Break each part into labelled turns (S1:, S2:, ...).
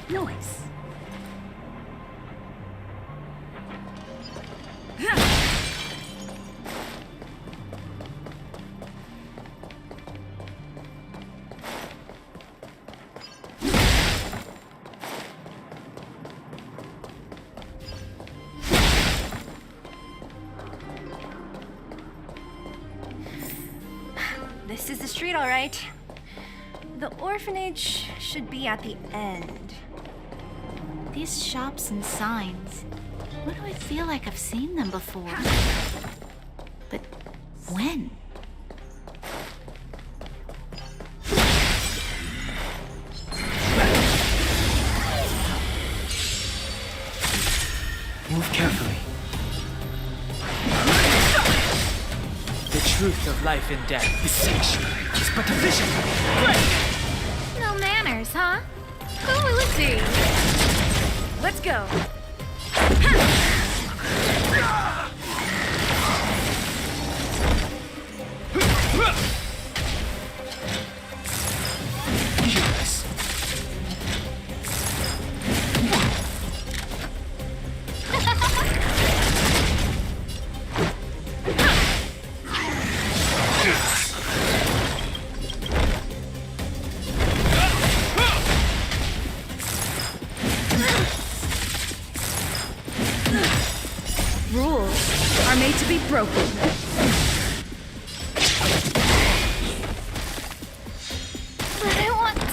S1: noise. This is the street, all right. The orphanage should be at the end.
S2: These shops and signs. Why do I feel like I've seen them before? But when?
S3: Move carefully. The truth of life and death is sanctuary. It's but a vision.
S2: No manners, huh? Who will it be?
S1: Let's go.
S3: Yes.
S1: Rules are made to be broken.
S2: But I want to.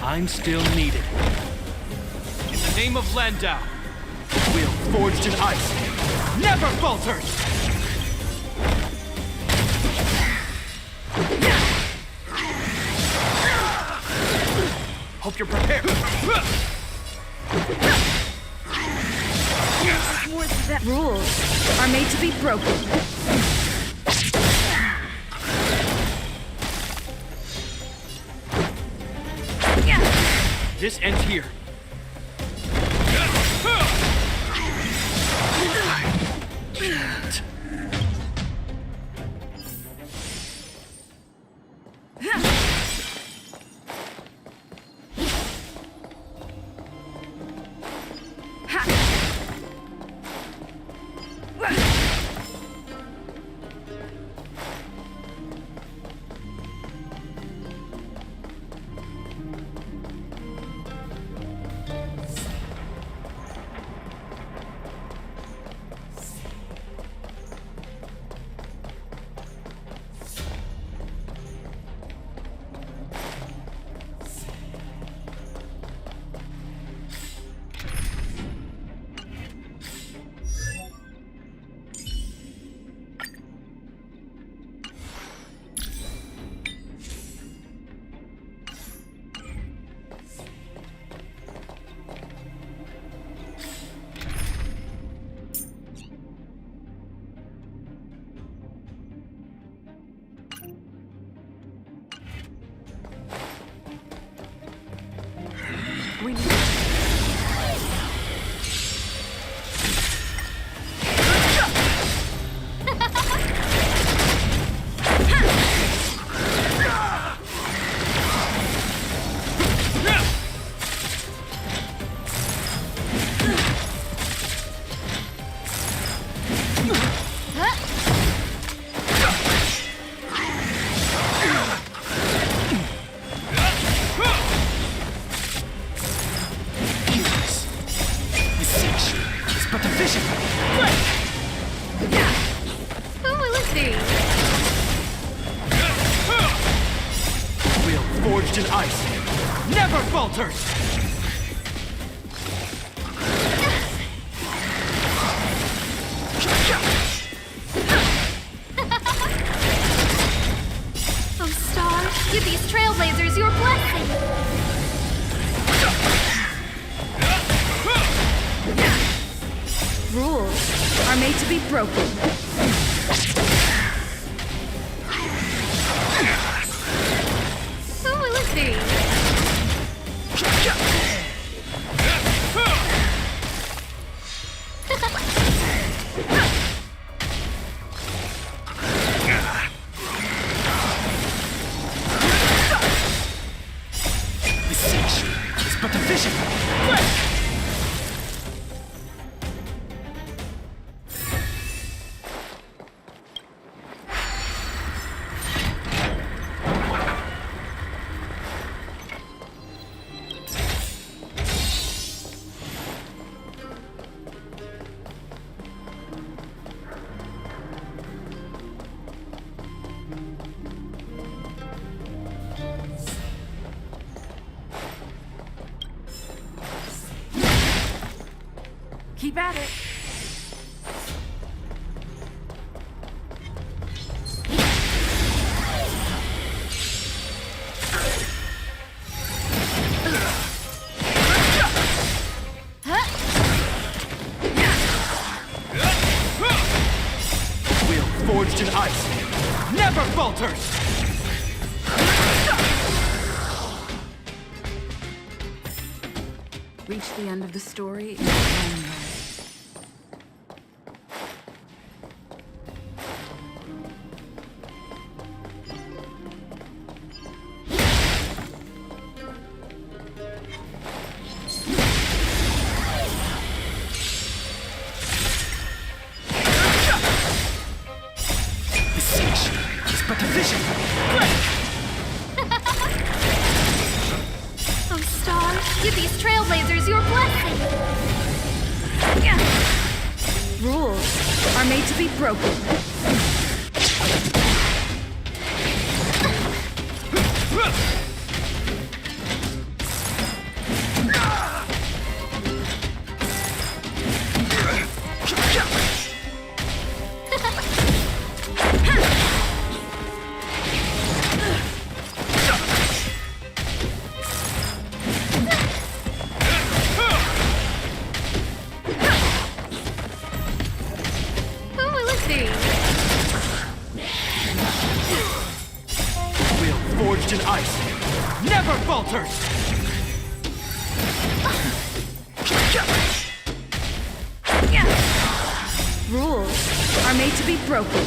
S3: I'm still needed. In the name of Landau, will forged in ice never falters! Hope you're prepared.
S1: Rules are made to be broken.
S3: This ends here. I can't.
S1: We need
S3: but the vision.
S2: Who will it be?
S3: Will forged in ice never falters.
S2: Oh, Star, give these trailblazers your blessing.
S1: rules are made to be broken.
S2: Who will it be?
S4: Keep at it.
S3: Will forged in ice never falters!
S4: Reach the end of the story in your own way.
S3: The siege is but a vision!
S2: Oh, Star, give these trailblazers your blessing!
S4: Rules are made to be broken.
S2: Who will it be?
S3: Will forged in ice never falters!
S4: Rules are made to be broken.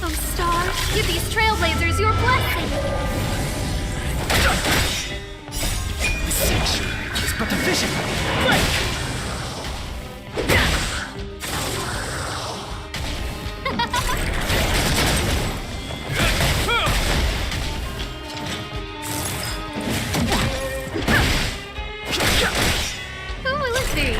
S2: Oh, Star, give these trailblazers your blessing!
S3: The siege is but a vision!
S2: Who will it be?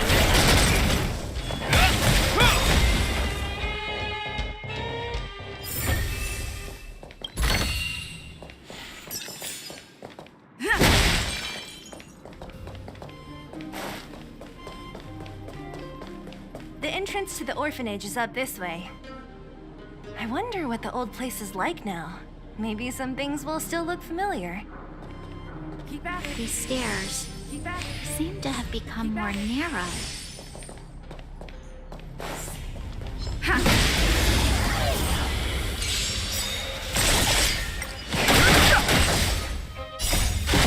S1: The entrance to the orphanage is up this way. I wonder what the old place is like now. Maybe some things will still look familiar.
S4: Keep at it.
S2: These stairs
S4: Keep at it.
S2: seem to have become more narrow.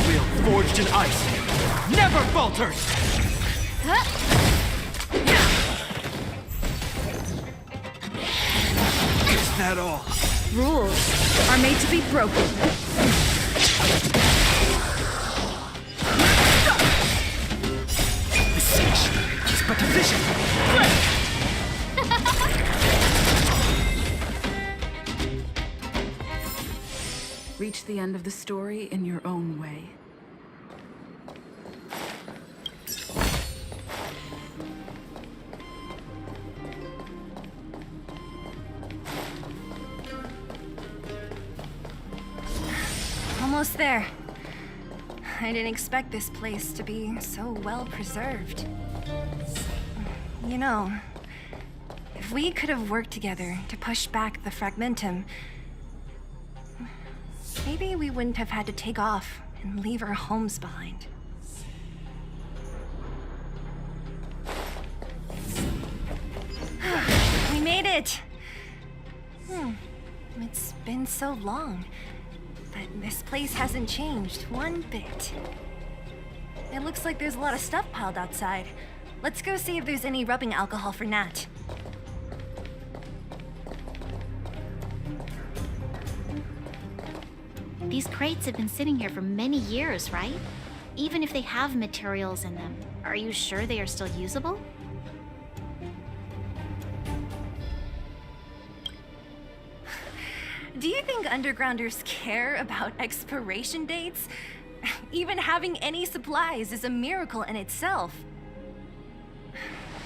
S3: Will forged in ice never falters! Is that all?
S4: Rules are made to be broken.
S3: The siege is but a vision!
S4: Reach the end of the story in your own way.
S1: Almost there. I didn't expect this place to be so well preserved. You know, if we could have worked together to push back the fragmentum, maybe we wouldn't have had to take off and leave our homes behind. We made it! It's been so long, but this place hasn't changed one bit. It looks like there's a lot of stuff piled outside. Let's go see if there's any rubbing alcohol for Nat.
S2: These crates have been sitting here for many years, right? Even if they have materials in them, are you sure they are still usable?
S1: Do you think undergrounders care about expiration dates? Even having any supplies is a miracle in itself.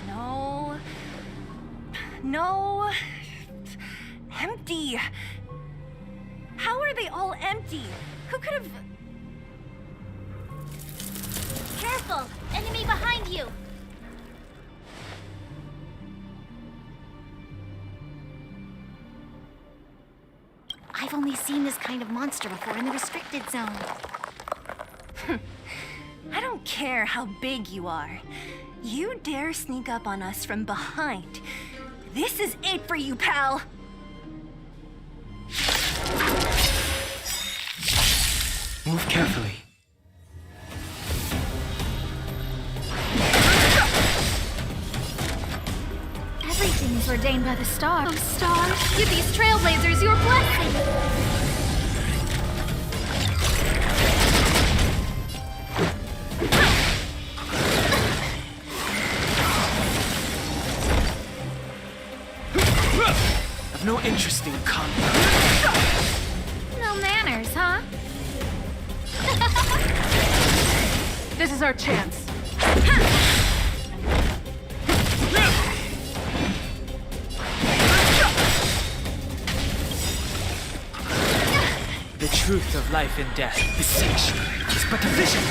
S1: No. No. Empty. How are they all empty? Who could have...
S2: Careful! Enemy behind you! I've only seen this kind of monster before in the restricted zone.
S1: I don't care how big you are. You dare sneak up on us from behind. This is it for you, pal!
S3: Move carefully.
S2: Everything is ordained by the stars. Oh, stars, give these trailblazers your blessing!
S3: I've no interest in combat.
S2: No manners, huh?
S4: This is our chance.
S3: The truth of life and death, the sanctuary, is but a vision.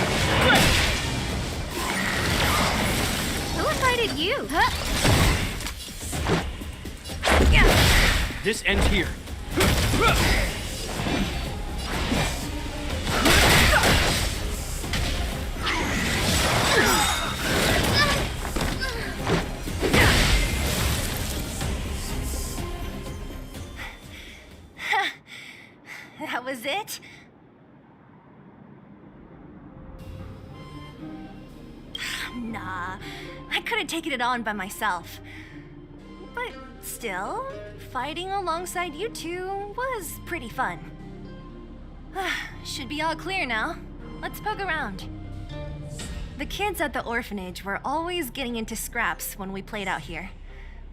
S2: Who invited you?
S3: This ends here.
S1: That was it? Nah, I could have taken it on by myself. But still, fighting alongside you two was pretty fun. Should be all clear now. Let's poke around. The kids at the orphanage were always getting into scraps when we played out here.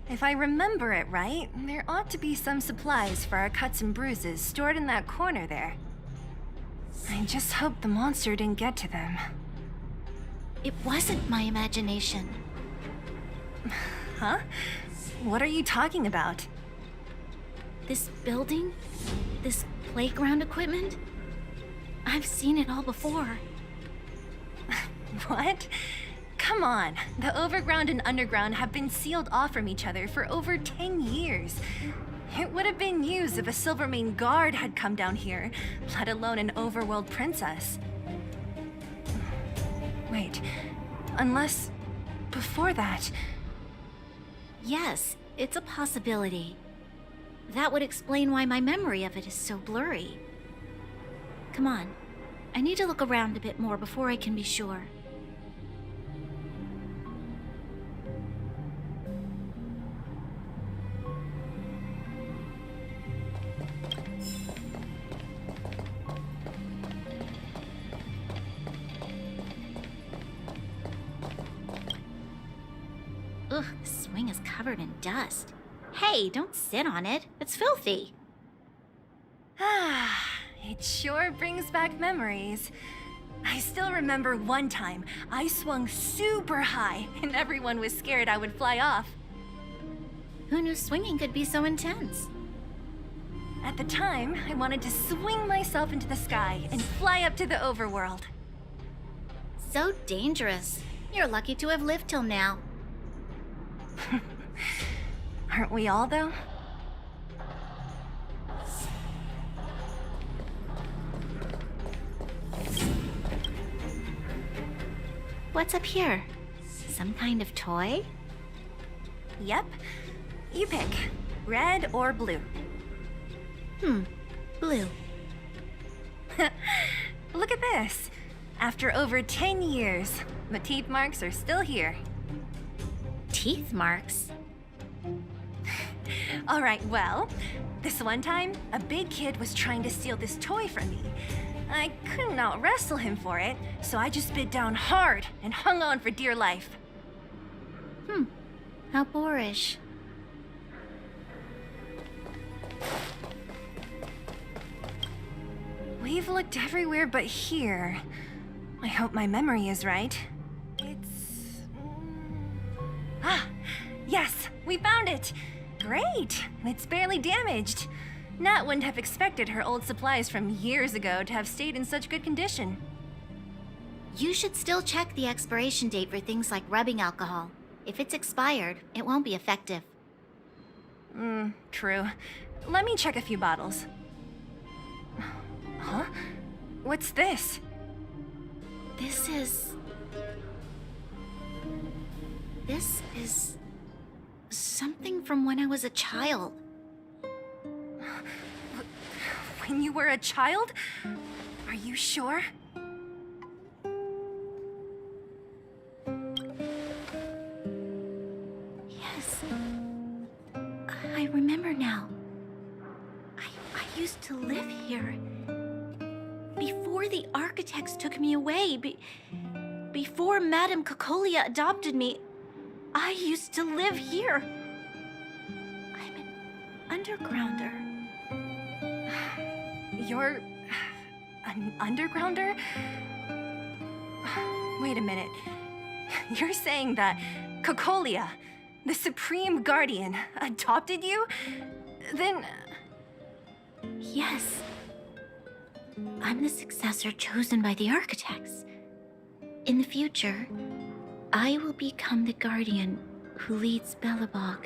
S1: If I remember it right, there ought to be some supplies for our cuts and bruises stored in that corner there. I just hope the monster didn't get to them.
S2: It wasn't my imagination.
S1: Huh? What are you talking about?
S2: This building? This playground equipment? I've seen it all before.
S1: What? Come on. The overground and underground have been sealed off from each other for over 10 years. It would have been news if a Silvermane guard had come down here, let alone an overworld princess. Wait, unless before that...
S2: Yes, it's a possibility. That would explain why my memory of it is so blurry. Come on. I need to look around a bit more before I can be sure. Ugh, the swing is covered in dust. Hey, don't sit on it. It's filthy.
S1: Ah, it sure brings back memories. I still remember one time I swung super high and everyone was scared I would fly off.
S2: Who knew swinging could be so intense?
S1: At the time, I wanted to swing myself into the sky and fly up to the overworld.
S2: So dangerous. You're lucky to have lived till now.
S1: Aren't we all, though?
S2: What's up here? Some kind of toy?
S1: Yep. You pick. Red or blue.
S2: Blue.
S1: Look at this. After over 10 years, the teeth marks are still here.
S2: Teeth marks?
S1: All right, well, this one time, a big kid was trying to steal this toy from me. I couldn't out-wrestle him for it, so I just bit down hard and hung on for dear life.
S2: How boorish.
S1: We've looked everywhere but here. I hope my memory is right. Ah, yes, we found it! Great! It's barely damaged. Nat wouldn't have expected her old supplies from years ago to have stayed in such good condition.
S2: You should still check the expiration date for things like rubbing alcohol. If it's expired, it won't be effective.
S1: True. Let me check a few bottles. Huh? What's this?
S2: This is something from when I was a child.
S1: When you were a child? Are you sure?
S2: Yes. I remember now. I used to live here. Before the architects took me away, before Madame Cocolia adopted me, I used to live here. I'm an undergrounder.
S1: You're an undergrounder? Wait a minute. You're saying that Cocolia, the Supreme Guardian, adopted you? Then...
S2: Yes. I'm the successor chosen by the architects. In the future, I will become the guardian who leads Belobog.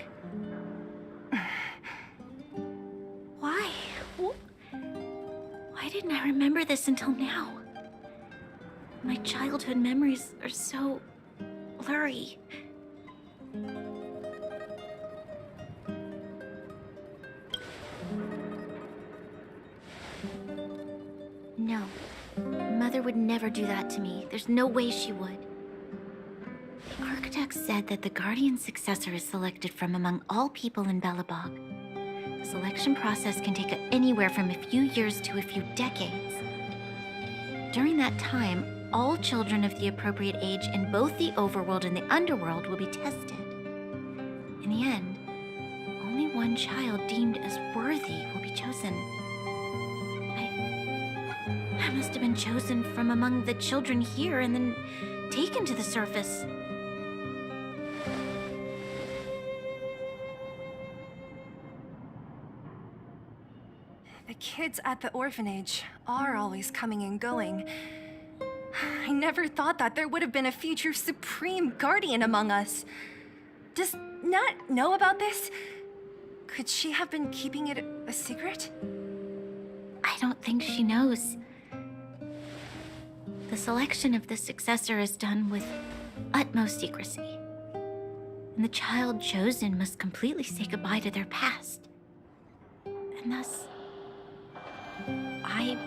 S2: Why? Why didn't I remember this until now? My childhood memories are so blurry. No. Mother would never do that to me. There's no way she would. The architect said that the guardian successor is selected from among all people in Belobog. The selection process can take anywhere from a few years to a few decades. During that time, all children of the appropriate age in both the overworld and the underworld will be tested. In the end, only one child deemed as worthy will be chosen. I must have been chosen from among the children here and then taken to the surface.
S1: The kids at the orphanage are always coming and going. I never thought that there would have been a future Supreme Guardian among us. Does Nat know about this? Could she have been keeping it a secret?
S2: I don't think she knows. The selection of the successor is done with utmost secrecy. And the child chosen must completely say goodbye to their past. And thus, I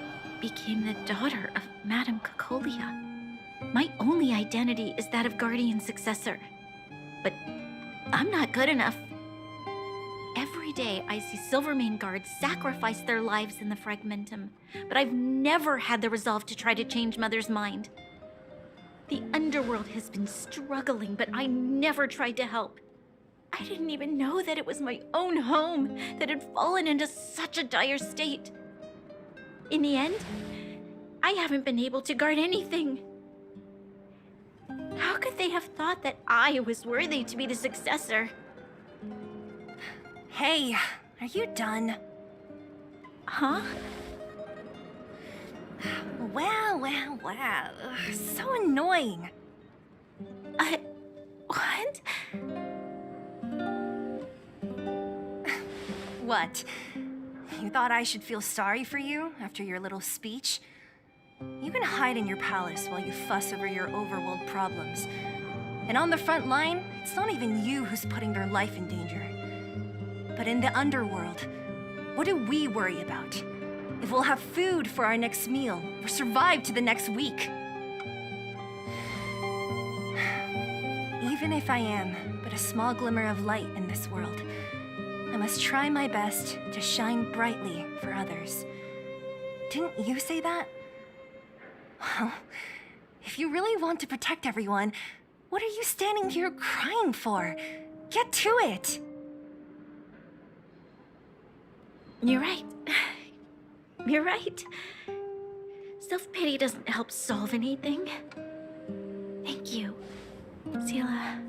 S2: became the daughter of Madame Cocolia. My only identity is that of guardian successor. But I'm not good enough. Every day I see Silvermane guards sacrifice their lives in the Fragmentum, but I've never had the resolve to try to change Mother's mind. The underworld has been struggling, but I never tried to help. I didn't even know that it was my own home that had fallen into such a dire state. In the end, I haven't been able to guard anything. How could they have thought that I was worthy to be the successor?
S1: Hey, are you done?
S2: Huh?
S1: Wow. Ugh, so annoying.
S2: What?
S1: What? You thought I should feel sorry for you after your little speech? You can hide in your palace while you fuss over your overworld problems. And on the front line, it's not even you who's putting their life in danger. But in the underworld, what do we worry about? If we'll have food for our next meal, or survive to the next week. Even if I am but a small glimmer of light in this world, I must try my best to shine brightly for others. Didn't you say that? Well, if you really want to protect everyone, what are you standing here crying for? Get to it!
S2: You're right. You're right. Self-pity doesn't help solve anything. Thank you, Zila.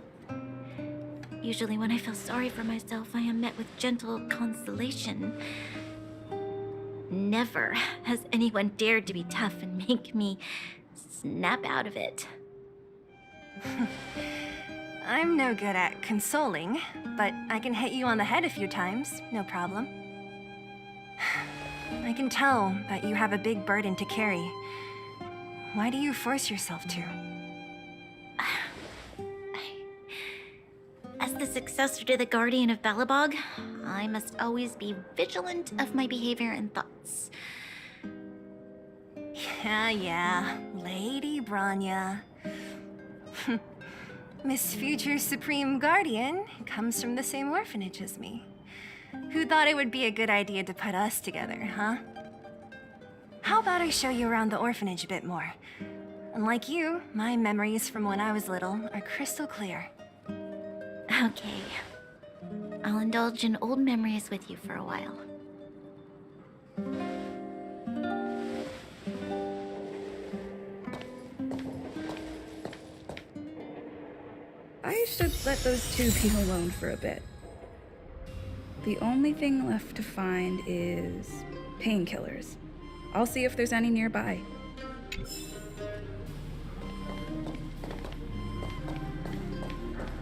S2: Usually when I feel sorry for myself, I am met with gentle consolation. Never has anyone dared to be tough and make me snap out of it.
S1: I'm no good at consoling, but I can hit you on the head a few times, no problem. I can tell that you have a big burden to carry. Why do you force yourself to?
S2: As the successor to the Guardian of Belobog, I must always be vigilant of my behavior and thoughts.
S1: Yeah, Lady Branya. Miss Future Supreme Guardian comes from the same orphanage as me. Who thought it would be a good idea to put us together, huh? How about I show you around the orphanage a bit more? Unlike you, my memories from when I was little are crystal clear.
S2: Okay. I'll indulge in old memories with you for a while.
S5: I should let those two be alone for a bit. The only thing left to find is painkillers. I'll see if there's any nearby.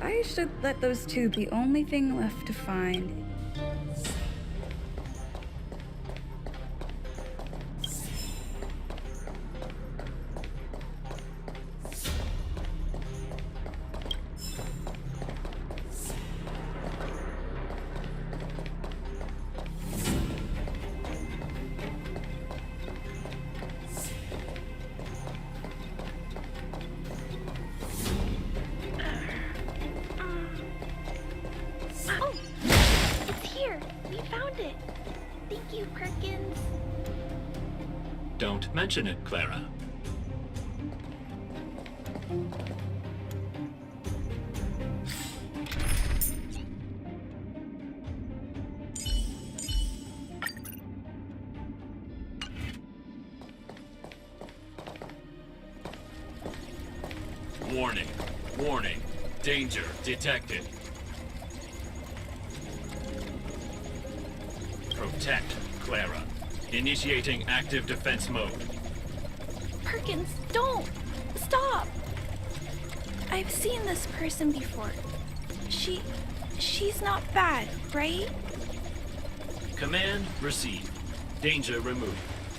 S5: I should let those two be. The only thing left to find.
S6: Don't mention it, Clara. Warning. Warning. Danger detected. Protect Clara. Initiating active defense mode.
S7: Perkins, don't! Stop! I've seen this person before. She's not bad, right?
S6: Command received. Danger removed.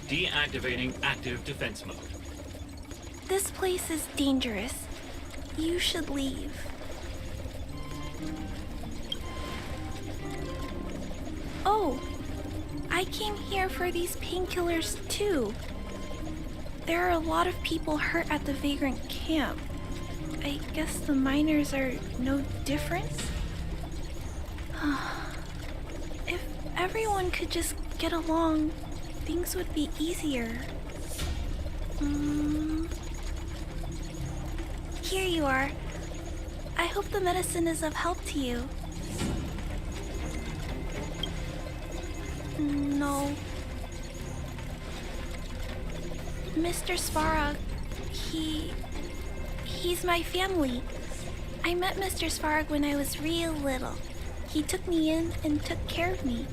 S6: Deactivating active defense mode.
S7: This place is dangerous. You should leave. Oh, I came here for these painkillers too. There are a lot of people hurt at the Vagrant camp. I guess the miners are no different? If everyone could just get along, things would be easier. Here you are. I hope the medicine is of help to you. No. Mr. Svarog, he's my family. I met Mr. Svarog when I was real little. He took me in and took care of me.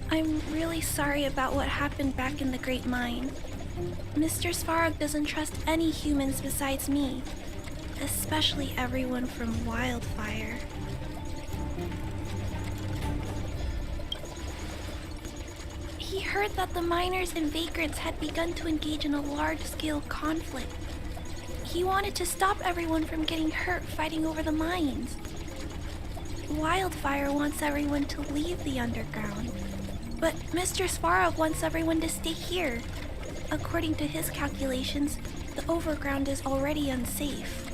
S7: I'm really sorry about what happened back in the Great Mine. Mr. Svarog doesn't trust any humans besides me, especially everyone from Wildfire. He heard that the miners and vagrants had begun to engage in a large-scale conflict. He wanted to stop everyone from getting hurt fighting over the mines. Wildfire wants everyone to leave the underground, but Mr. Svarog wants everyone to stay here. According to his calculations, the overground is already unsafe.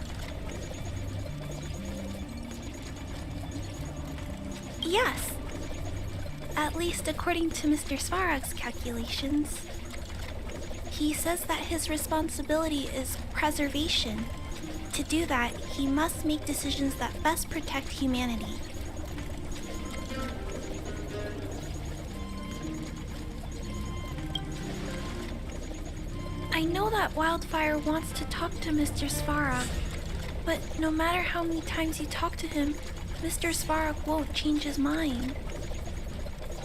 S7: Yes. At least according to Mr. Svarog's calculations. He says that his responsibility is preservation. To do that, he must make decisions that best protect humanity. I know that Wildfire wants to talk to Mr. Svarog, but no matter how many times you talk to him, Mr. Svarog won't change his mind.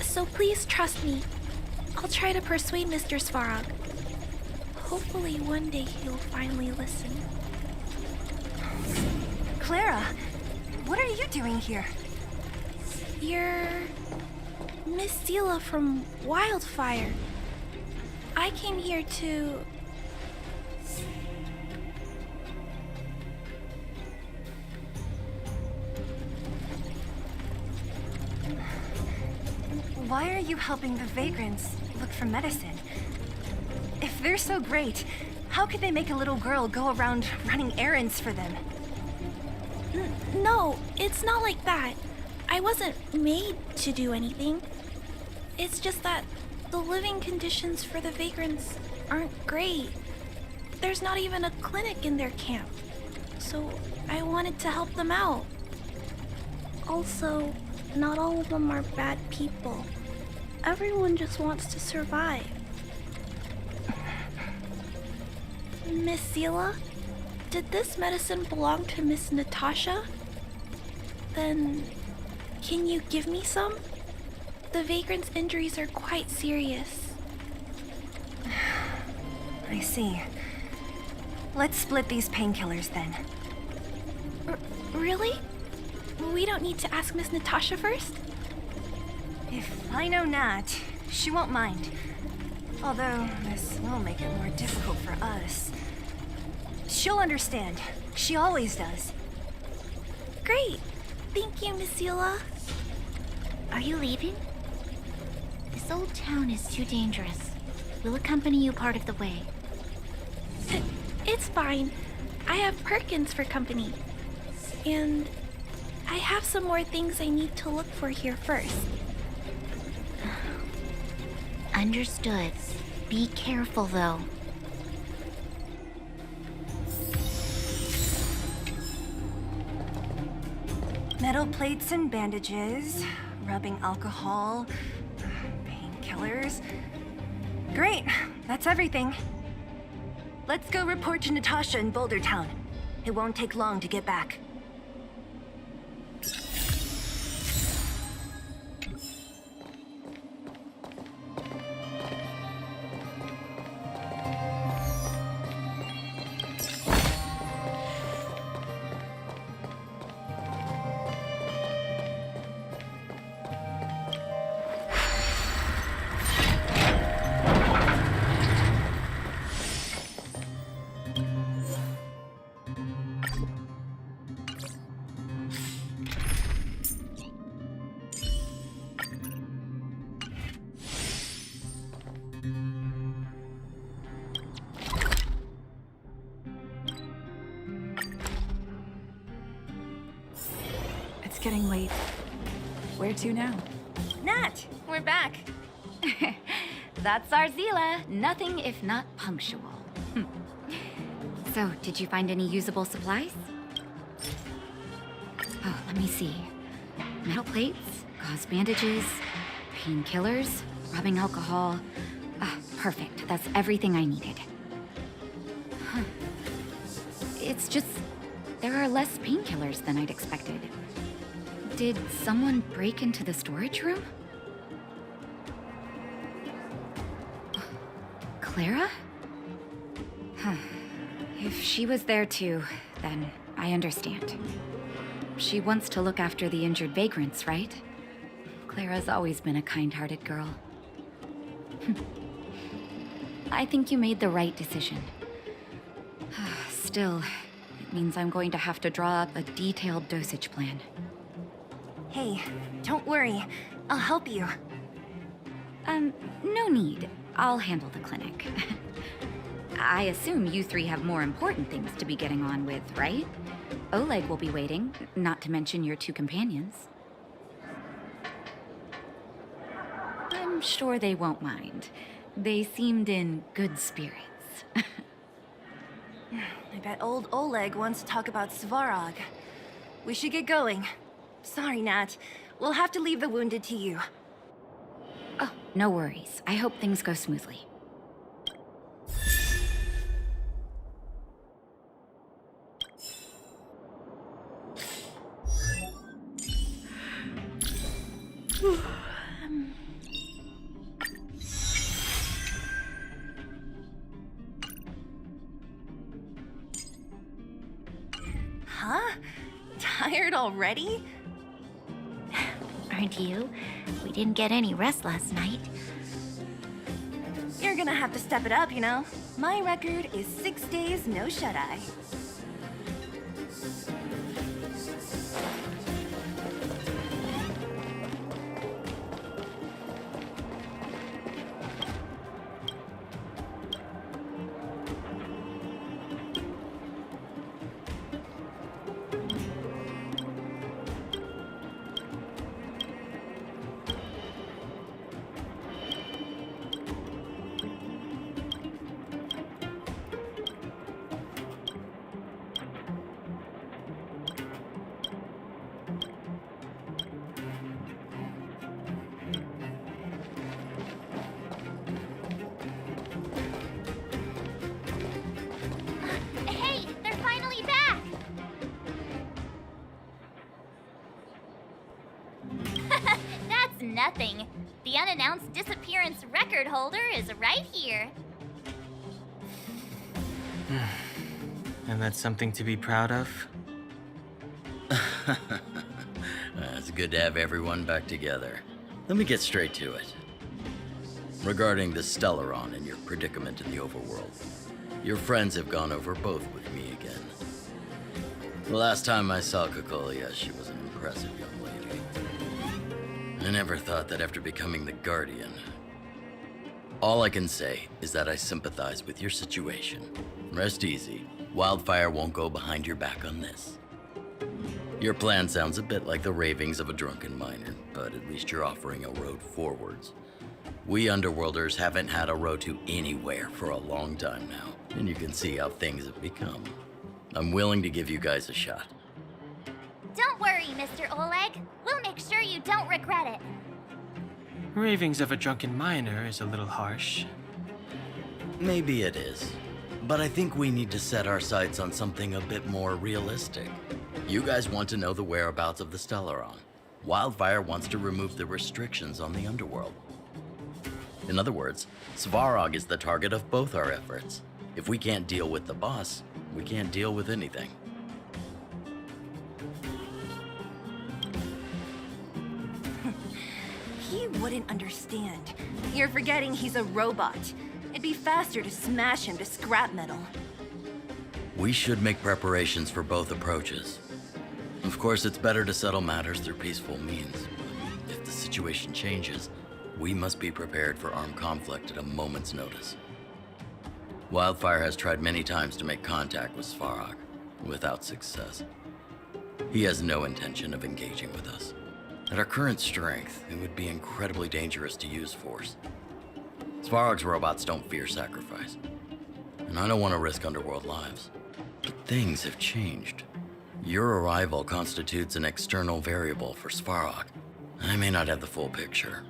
S7: So please trust me. I'll try to persuade Mr. Svarog. Hopefully one day he'll finally listen.
S1: Clara, what are you doing here?
S7: You're Miss Sela from Wildfire. I came here to...
S1: Why are you helping the vagrants look for medicine? If they're so great, how could they make a little girl go around running errands for them?
S7: No, it's not like that. I wasn't made to do anything. It's just that the living conditions for the vagrants aren't great. There's not even a clinic in their camp. So I wanted to help them out. Also, not all of them are bad people. Everyone just wants to survive. Miss Sela, did this medicine belong to Miss Natasha? Then, can you give me some? The vagrant's injuries are quite serious.
S1: I see. Let's split these painkillers then.
S7: Really? We don't need to ask Miss Natasha first?
S1: If I know Nat, she won't mind. Although, this will make it more difficult for us. She'll understand. She always does.
S7: Great. Thank you, Miss Sela.
S2: Are you leaving? This old town is too dangerous. We'll accompany you part of the way.
S7: It's fine. I have Perkins for company. And I have some more things I need to look for here first.
S2: Understood. Be careful, though.
S1: Metal plates and bandages, rubbing alcohol, painkillers. Great, that's everything. Let's go report to Natasha in Boulder Town. It won't take long to get back.
S5: It's getting late. Where to now?
S1: Nat, we're back.
S8: That's our Zila. Nothing if not punctual. So, did you find any usable supplies? Oh, let me see. Metal plates, gauze bandages, painkillers, rubbing alcohol. Ah, perfect. That's everything I needed. Huh. It's just, there are less painkillers than I'd expected. Did someone break into the storage room? Clara? Huh. If she was there too, then I understand. She wants to look after the injured vagrants, right? Clara's always been a kind-hearted girl. I think you made the right decision. Still, it means I'm going to have to draw up a detailed dosage plan.
S1: Hey, don't worry. I'll help you.
S8: No need. I'll handle the clinic. I assume you three have more important things to be getting on with, right? Oleg will be waiting, not to mention your two companions. I'm sure they won't mind. They seemed in good spirits.
S1: I bet old Oleg wants to talk about Svarog. We should get going. Sorry, Nat. We'll have to leave the wounded to you.
S8: Oh, no worries. I hope things go smoothly.
S1: already?
S2: Aren't you? We didn't get any rest last night.
S1: You're gonna have to step it up, you know? My record is 6 days, no shut-eye.
S2: Hey, they're finally back! That's nothing. The unannounced disappearance record holder is right here.
S9: And that's something to be proud of?
S10: It's good to have everyone back together. Let me get straight to it. Regarding the Stellaron and your predicament in the overworld, your friends have gone over both with me again. The last time I saw Kokolia, she was an impressive young lady. I never thought that after becoming the Guardian. All I can say is that I sympathize with your situation. Rest easy. Wildfire won't go behind your back on this. Your plan sounds a bit like the ravings of a drunken miner, but at least you're offering a road forwards. We Underworlders haven't had a road to anywhere for a long time now, and you can see how things have become. I'm willing to give you guys a shot.
S2: Don't worry, Mr. Oleg. We'll make sure you don't regret it.
S9: Ravings of a drunken miner is a little harsh.
S10: Maybe it is, but I think we need to set our sights on something a bit more realistic. You guys want to know the whereabouts of the Stellaron. Wildfire wants to remove the restrictions on the Underworld. In other words, Svarog is the target of both our efforts. If we can't deal with the boss, we can't deal with anything.
S1: He wouldn't understand. You're forgetting he's a robot. It'd be faster to smash him to scrap metal.
S10: We should make preparations for both approaches. Of course, it's better to settle matters through peaceful means. But if the situation changes, we must be prepared for armed conflict at a moment's notice. Wildfire has tried many times to make contact with Svarog, without success. He has no intention of engaging with us. At our current strength, it would be incredibly dangerous to use force. Svarog's robots don't fear sacrifice, and I don't want to risk Underworld lives. But things have changed. Your arrival constitutes an external variable for Svarog. I may not have the full picture,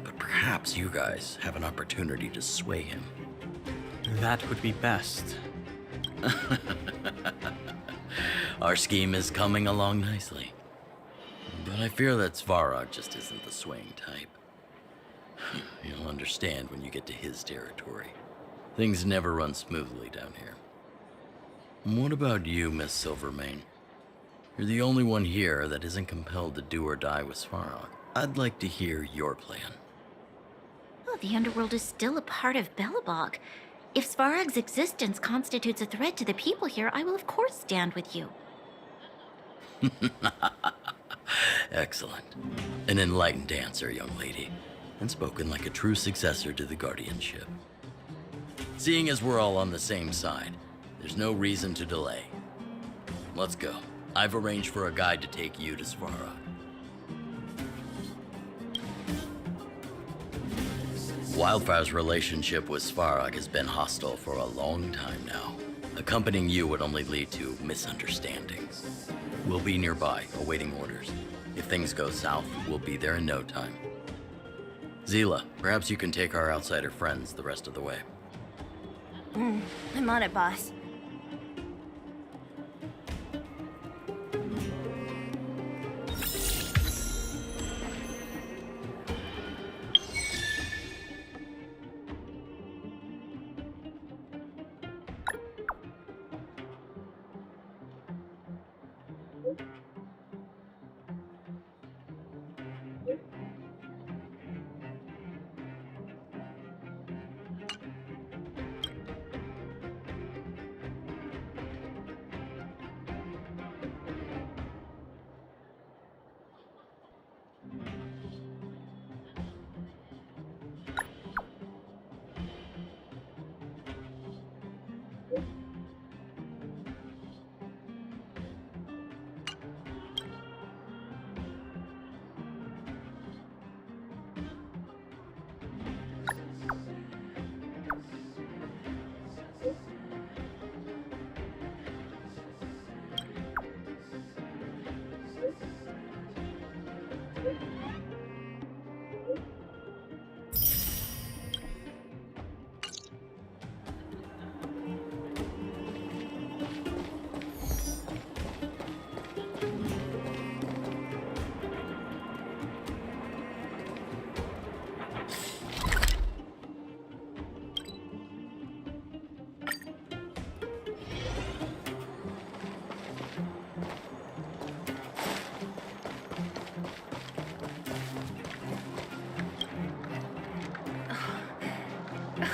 S10: but perhaps you guys have an opportunity to sway him.
S9: That would be best.
S10: Our scheme is coming along nicely. But I fear that Svarog just isn't the swaying type. You'll understand when you get to his territory. Things never run smoothly down here. What about you, Miss Silvermane? You're the only one here that isn't compelled to do or die with Svarog. I'd like to hear your plan.
S2: Oh, the Underworld is still a part of Belobog. If Svarog's existence constitutes a threat to the people here, I will of course stand with you.
S10: Excellent. An enlightened answer, young lady, and spoken like a true successor to the guardianship. Seeing as we're all on the same side, there's no reason to delay. Let's go. I've arranged for a guide to take you to Svarog. Wildfire's relationship with Svarog has been hostile for a long time now. Accompanying you would only lead to misunderstandings. We'll be nearby, awaiting orders. If things go south, we'll be there in no time. Zila, perhaps you can take our outsider friends the rest of the way.
S1: I'm on it, boss.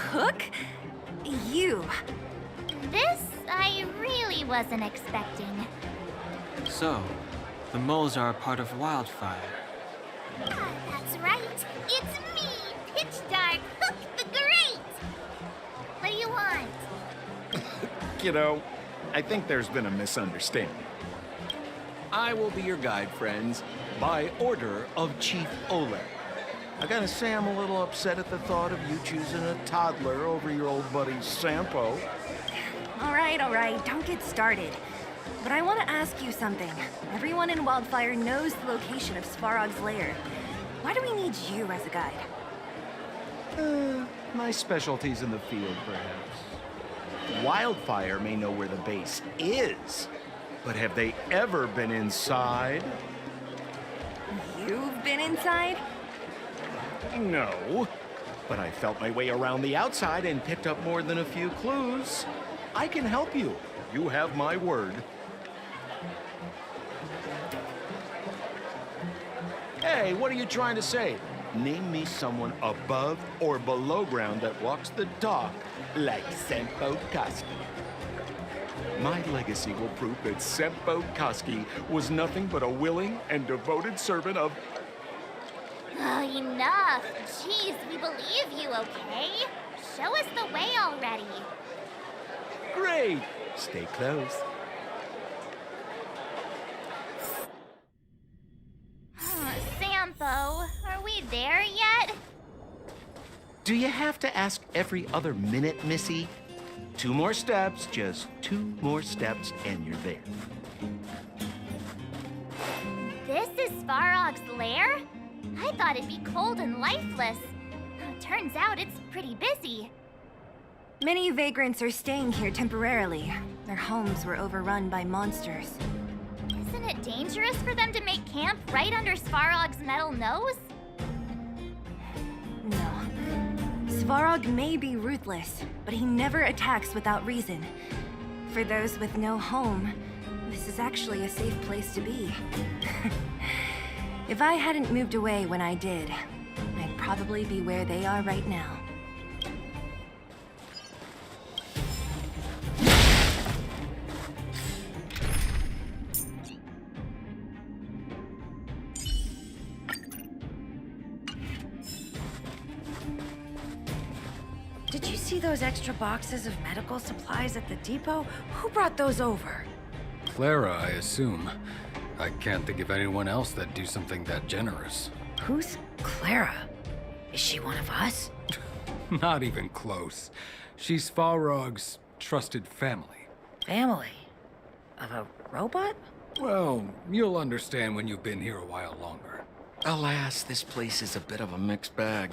S1: cook? You.
S2: This I really wasn't expecting.
S9: So, the moles are a part of Wildfire.
S2: That's right. It's me, Pitch Dark Hook the Great. What do you want?
S11: Kiddo, I think there's been a misunderstanding. I will be your guide, friends, by order of Chief Oleg. I gotta say I'm a little upset at the thought of you choosing a toddler over your old buddy Sampo.
S1: All right, don't get started. But I want to ask you something. Everyone in Wildfire knows the location of Svarog's lair. Why do we need you as a guide?
S11: My specialty's in the field, perhaps. Wildfire may know where the base is, but have they ever been inside?
S1: You've been inside?
S11: No, but I felt my way around the outside and picked up more than a few clues. I can help you. You have my word. Hey, what are you trying to say? Name me someone above or below ground that walks the dock like Sempo Koski. My legacy will prove that Sempo Koski was nothing but a willing and devoted servant of...
S2: Oh, enough. Jeez, we believe you, okay? Show us the way already.
S11: Great! Stay close.
S2: Sampo, are we there yet?
S11: Do you have to ask every other minute, Missy? 2 more steps, just 2 more steps, and you're there.
S2: This is Svarog's lair? I thought it'd be cold and lifeless. Turns out it's pretty busy.
S1: Many vagrants are staying here temporarily. Their homes were overrun by monsters.
S2: Isn't it dangerous for them to make camp right under Svarog's metal nose?
S1: No. Svarog may be ruthless, but he never attacks without reason. For those with no home, this is actually a safe place to be. If I hadn't moved away when I did, I'd probably be where they are right now.
S12: Did you see those extra boxes of medical supplies at the depot? Who brought those over?
S13: Clara, I assume. I can't think of anyone else that'd do something that generous.
S12: Who's Clara? Is she one of us?
S13: Not even close. She's Falrog's trusted family.
S12: Family? Of a robot?
S13: Well, you'll understand when you've been here a while longer.
S11: Alas, this place is a bit of a mixed bag.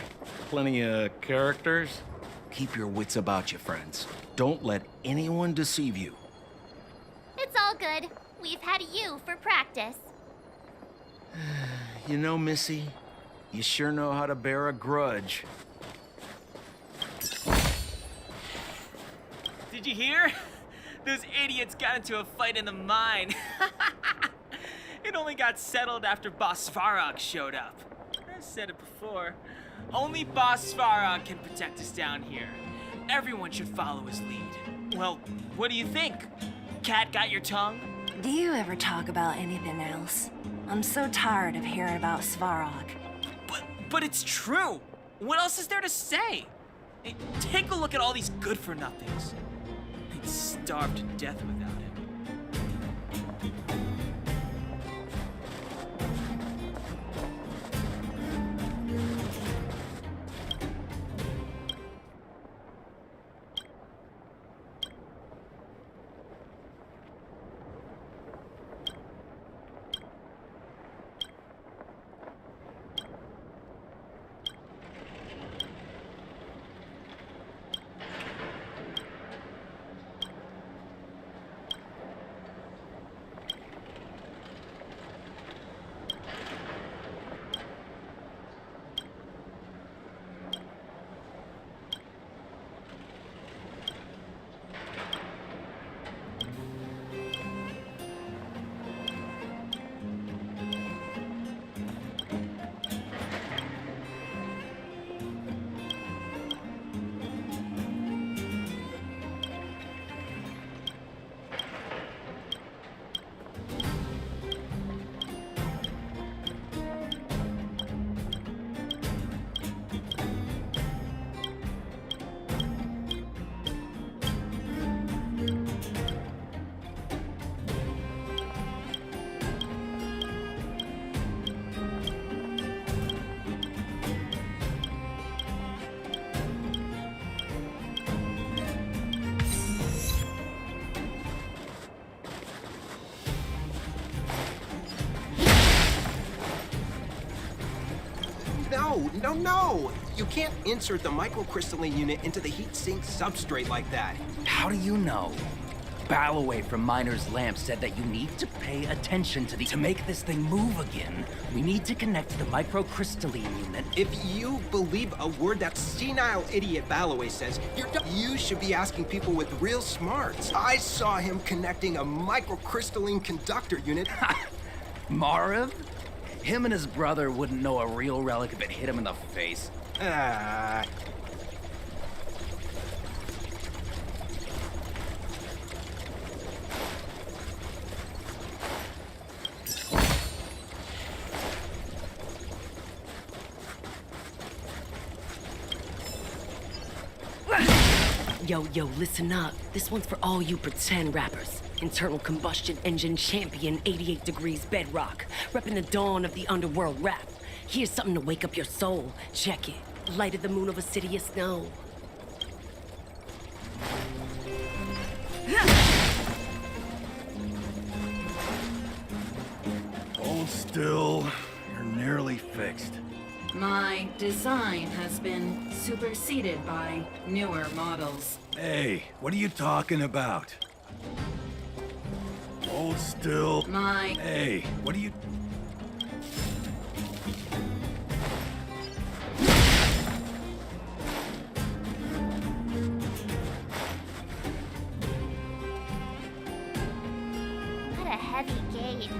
S11: Plenty of characters. Keep your wits about you, friends. Don't let anyone deceive you.
S2: It's all good. We've had you for practice.
S11: You know, Missy, you sure know how to bear a grudge.
S3: Did you hear? Those idiots got into a fight in the mine. It only got settled after Boss Svarog showed up. I said it before. Only Boss Svarog can protect us down here. Everyone should follow his lead. Well, what do you think? Cat got your tongue?
S1: Do you ever talk about anything else? I'm so tired of hearing about Svarog.
S3: But it's true. What else is there to say? Take a look at all these good-for-nothings. They'd starve to death without him.
S14: No! You can't insert the microcrystalline unit into the heat sink substrate like that.
S15: How do you know? Balloway from Miner's Lamp said that you need to pay attention to make this thing move again. We need to connect to the microcrystalline unit.
S14: If you believe a word that senile idiot Balloway says, you should be asking people with real smarts. I saw him connecting a microcrystalline conductor unit.
S15: Marv? Him and his brother wouldn't know a real relic if it hit him in the face.
S16: Yo, listen up. This one's for all you pretend rappers. Internal combustion engine champion, 88 degrees bedrock. Repping the dawn of the underworld rap. Here's something to wake up your soul. Check it. Light of the moon over city of snow.
S17: Hold still. You're nearly fixed.
S18: My design has been superseded by newer models.
S17: Hey, what are you talking about? Hold still. Hey, what are you...
S2: What a heavy gate.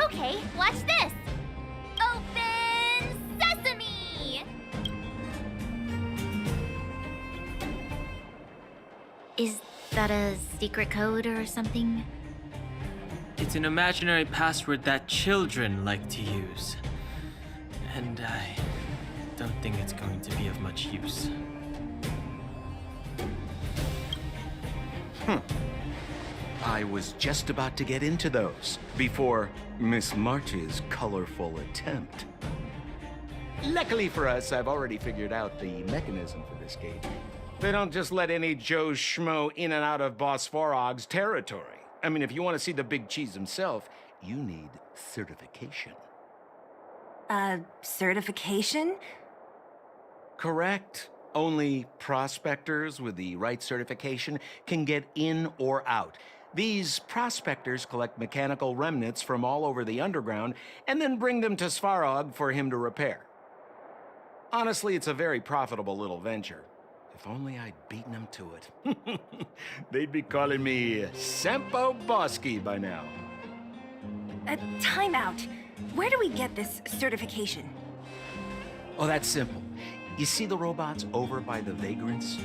S2: Okay, watch this. Open sesame! Is that a secret code or something?
S9: It's an imaginary password that children like to use. And I don't think it's going to be of much use.
S11: I was just about to get into those before Miss March's colorful attempt. Luckily for us, I've already figured out the mechanism for this gate. They don't just let any Joe Schmo in and out of Boss Farog's territory. I mean, if you want to see the big cheese himself, you need certification.
S1: Certification?
S11: Correct. Only prospectors with the right certification can get in or out. These prospectors collect mechanical remnants from all over the underground and then bring them to Svarog for him to repair. Honestly, it's a very profitable little venture. If only I'd beaten them to it. They'd be calling me Sempo Bosky by now.
S1: Time out. Where do we get this certification?
S11: Oh, that's simple. You see the robots over by the vagrants?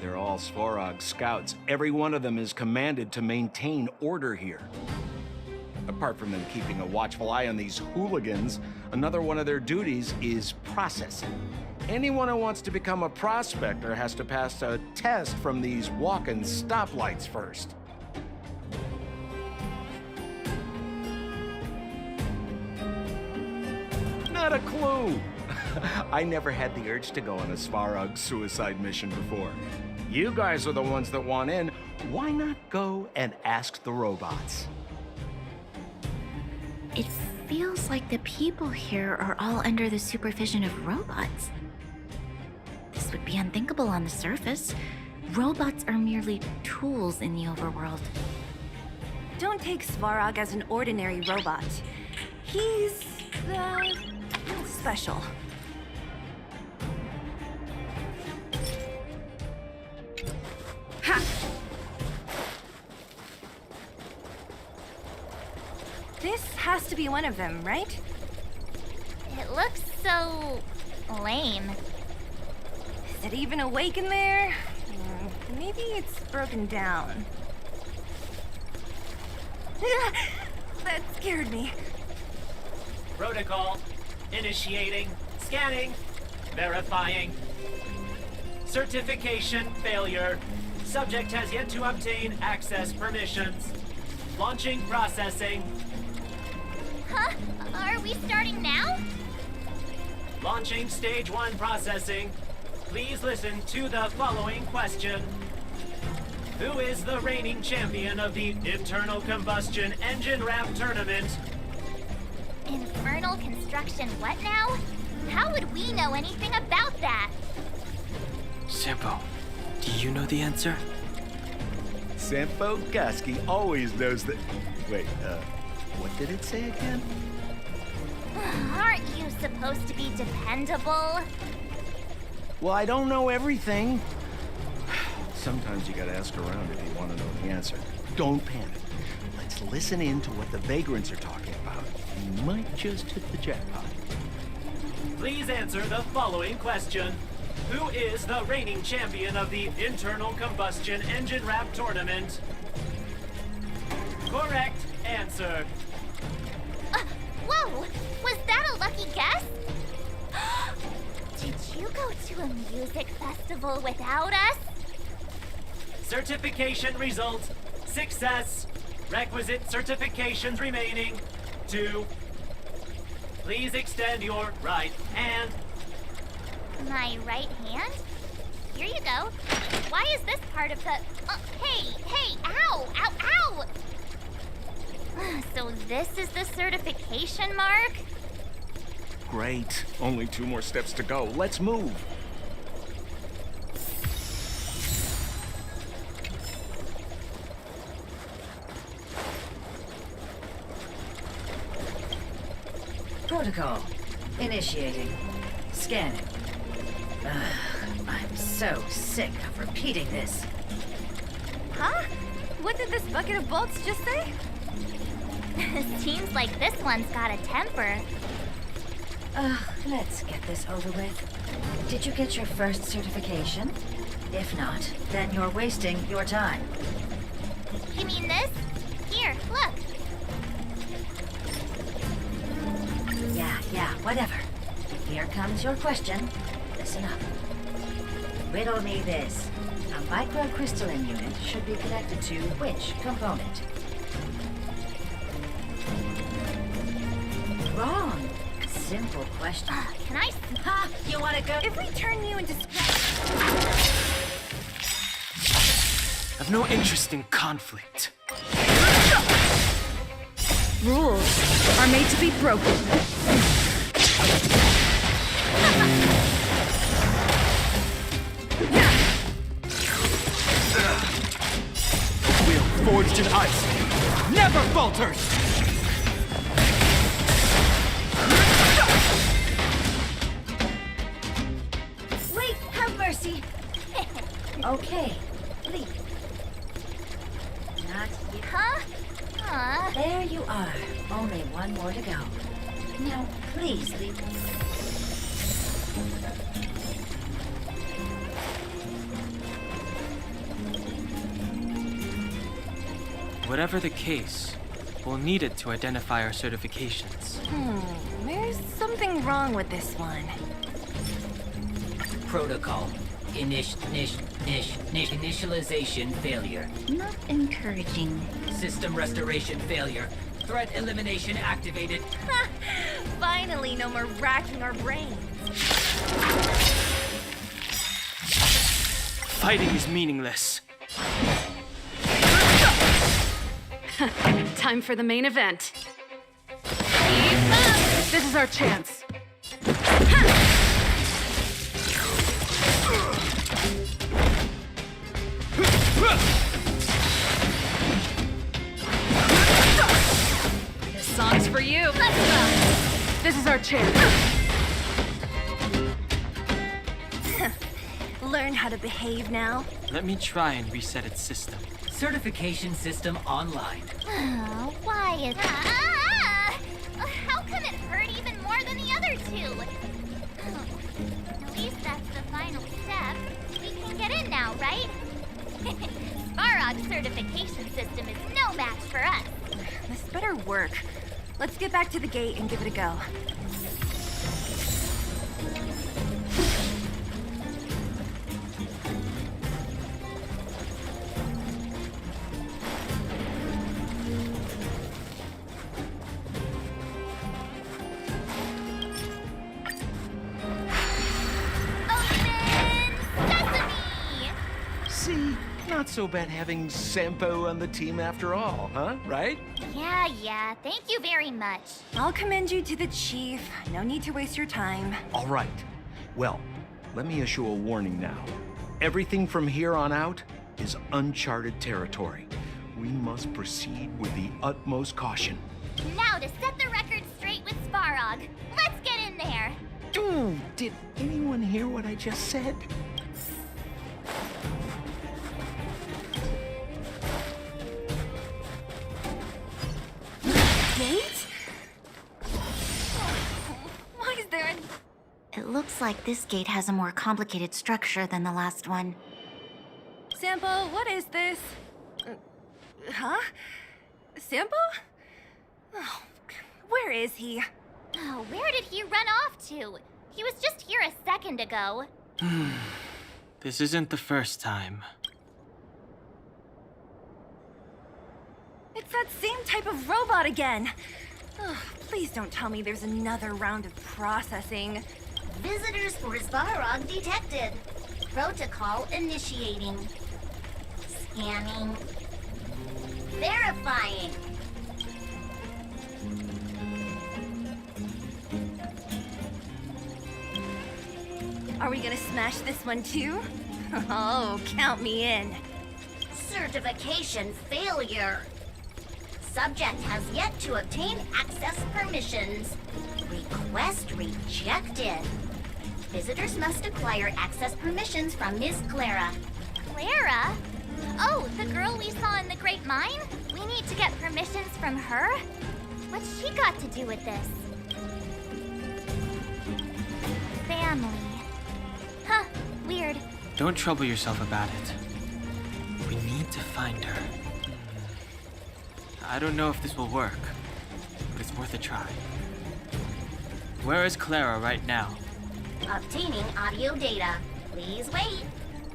S11: They're all Svarog scouts. Every one of them is commanded to maintain order here. Apart from them keeping a watchful eye on these hooligans, another one of their duties is processing. Anyone who wants to become a prospector has to pass a test from these walking stoplights first. Not a clue. I never had the urge to go on a Svarog suicide mission before. You guys are the ones that want in. Why not go and ask the robots?
S2: It feels like the people here are all under the supervision of robots. This would be unthinkable on the surface. Robots are merely tools in the overworld.
S1: Don't take Svarog as an ordinary robot. He's, special. Ha! This has to be one of them, right?
S2: It looks so lame.
S1: Is it even awake in there? Maybe it's broken down. That scared me.
S3: Protocol. Initiating. Scanning. Verifying. Certification failure. Subject has yet to obtain access permissions. Launching processing.
S2: Huh? Are we starting now?
S3: Launching stage 1 processing. Please listen to the following question. Who is the reigning champion of the Internal Combustion Engine Rap Tournament?
S2: Infernal construction what now?
S19: How would we know anything about that?
S9: Sampo, do you know the answer?
S11: Sampo Koski always knows that. Wait, what did it say again?
S19: Aren't you supposed to be dependable?
S11: Well, I don't know everything. Sometimes you gotta ask around if you want to know the answer. Don't panic. Let's listen in to what the vagrants are talking about. You might just hit the jackpot.
S6: Please answer the following question. Who is the reigning champion of the Internal Combustion Engine Rap Tournament? Correct answer.
S19: Whoa! Was that a lucky guess? Did you go to a music festival without us?
S6: Certification results. Success. Requisite certifications remaining. 2. Please extend your right hand.
S19: My right hand? Here you go. Why is this part of the... hey! Ow! Ow! Ow! So this is the certification mark?
S11: Great. Only 2 more steps to go. Let's move.
S12: Protocol. Initiating. Scanning. I'm so sick of repeating this.
S1: Huh? What did this bucket of bolts just say?
S19: Seems like this one's got a temper.
S12: Let's get this over with. Did you get your first certification? If not, then you're wasting your time.
S19: You mean this? Here, look.
S12: Yeah, whatever. Here comes your question. Listen up. Riddle me this. A microcrystalline unit should be connected to which component? Wrong. Simple question.
S19: Can I...
S12: Ha! You wanna go?
S1: If we turn you into...
S9: I've no interest in conflict.
S5: Rules are made to be broken.
S11: Wheel forged in ice never falters!
S12: Wait, have mercy. Okay, leap. Not yet.
S19: Huh?
S12: There you are. Only one more to go. Now, please leap.
S9: Whatever the case, we'll need it to identify our certifications.
S1: There's something wrong with this one.
S15: Protocol. Initialization failure.
S2: Not encouraging.
S15: System restoration failure. Threat elimination activated.
S1: Finally, no more racking our brains.
S9: Fighting is meaningless.
S4: Time for the main event. This is our chance. This song's for you. Let's go. This is our chance.
S1: Learn how to behave now.
S9: Let me try and reset its system.
S15: Certification system online.
S19: Why is... How come it hurt even more than the other 2? At least that's the final step. We can get in now, right? Svarog's certification system is no match for us.
S1: This better work. Let's get back to the gate and give it a go.
S11: not so bad having Sampo on the team after all, huh? Right?
S19: Yeah, thank you very much.
S1: I'll commend you to the chief. No need to waste your time.
S11: All right. Well, let me issue a warning now. Everything from here on out is uncharted territory. We must proceed with the utmost caution.
S19: Now to set the record straight with Svarog. Let's get in there.
S11: Dude, did anyone hear what I just said?
S1: Gate? Why is there
S2: It looks like this gate has a more complicated structure than the last one.
S1: Sampo, what is this? Huh? Sampo? Oh, where is he?
S19: Oh, where did he run off to? He was just here a second ago.
S9: This isn't the first time.
S1: It's that same type of robot again. Ugh, please don't tell me there's another round of processing.
S20: Visitors for Svarog detected. Protocol initiating. Scanning. Verifying.
S1: Are we gonna smash this one too? Oh, count me in.
S20: Certification failure. Subject has yet to obtain access permissions. Request rejected. Visitors must acquire access permissions from Miss Clara.
S19: Clara? Oh, the girl we saw in the Great Mine? We need to get permissions from her? What's she got to do with this? Family. Huh, weird.
S9: Don't trouble yourself about it. We need to find her. I don't know if this will work, but it's worth a try. Where is Clara right now?
S20: Obtaining audio data. Please wait.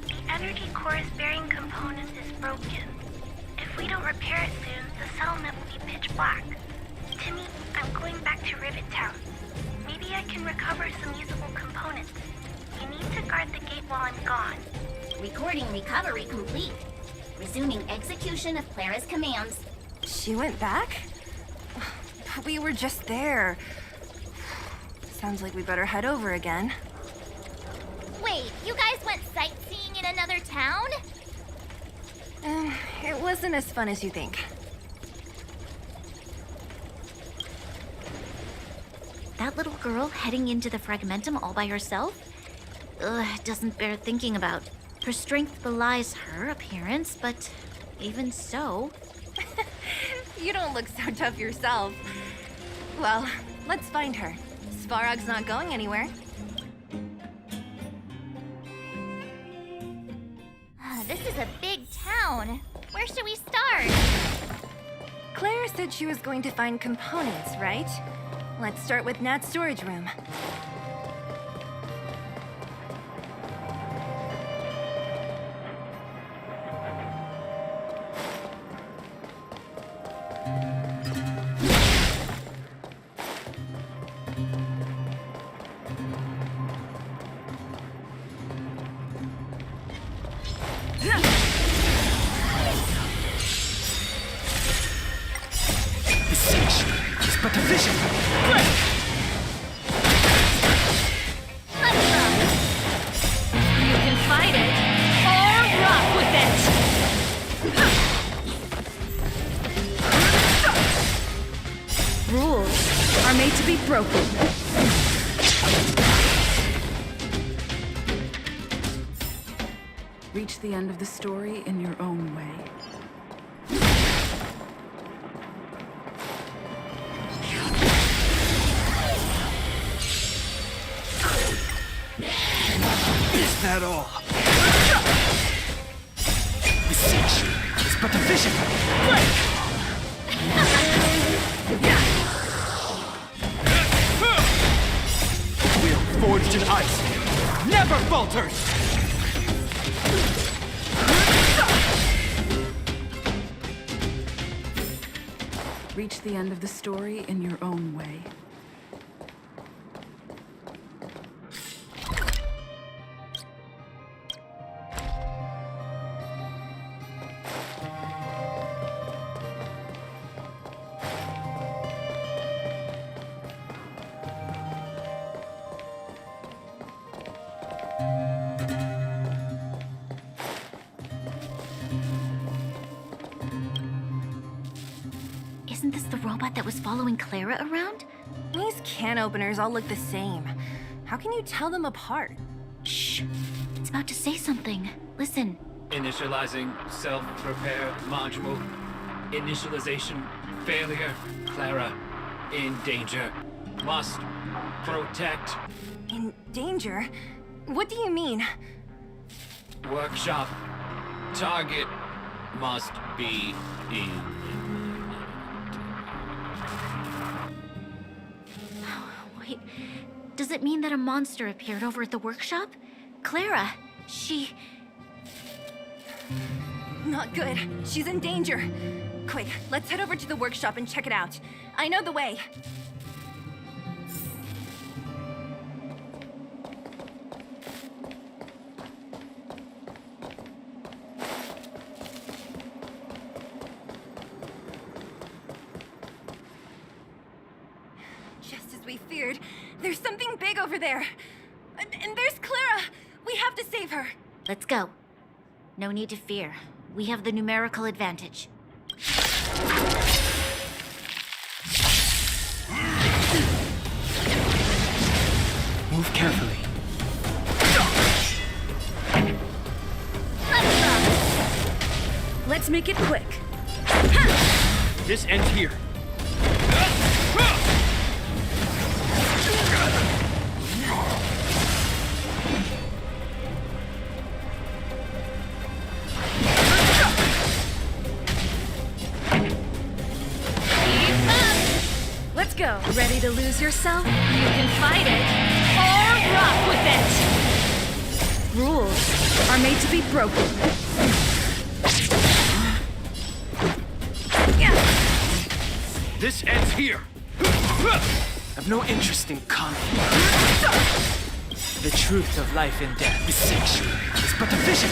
S7: The energy core's bearing component is broken. If we don't repair it soon, the settlement will be pitch black. Timmy, I'm going back to Rivet Town. Maybe I can recover some usable components. You need to guard the gate while I'm gone.
S20: Recording recovery complete. Resuming execution of Clara's commands.
S1: She went back? We were just there. Sounds like we better head over again.
S19: Wait, you guys went sightseeing in another town?
S1: It wasn't as fun as you think.
S2: That little girl heading into the Fragmentum all by herself? Ugh, it doesn't bear thinking about. Her strength belies her appearance, but even so...
S1: You don't look so tough yourself. Well, let's find her. Svarog's not going anywhere.
S19: This is a big town. Where should we start?
S1: Clara said she was going to find components, right? Let's start with Nat's storage room.
S3: But a vision!
S4: You can fight it, or rock with it!
S5: Rules are made to be broken. Reach the end of the story in your own way.
S3: Is that all? Beseech is but a vision! Will forged in ice never falters!
S5: Reach the end of the story in your own way.
S2: robot that was following Clara around?
S1: These can openers all look the same. How can you tell them apart?
S2: Shh. It's about to say something. Listen.
S6: Initializing self-repair module. Initialization failure. Clara, in danger. Must protect.
S1: In danger? What do you mean?
S6: Workshop. Target must be in.
S2: Wait, does it mean that a monster appeared over at the workshop? Clara, she...
S1: Not good. She's in danger. Quick, let's head over to the workshop and check it out. I know the way. Just as we feared, there's something big over there. And there's Clara. We have to save her.
S2: Let's go. No need to fear. We have the numerical advantage.
S9: Move carefully.
S1: Let's make it quick.
S9: This ends here.
S1: Let's go.
S4: Ready to lose yourself? You can fight it, or rock with it!
S1: Rules are made to be broken.
S9: This ends here. I've no interest in conflict. The truth of life and death is sanctuary. It's but a vision.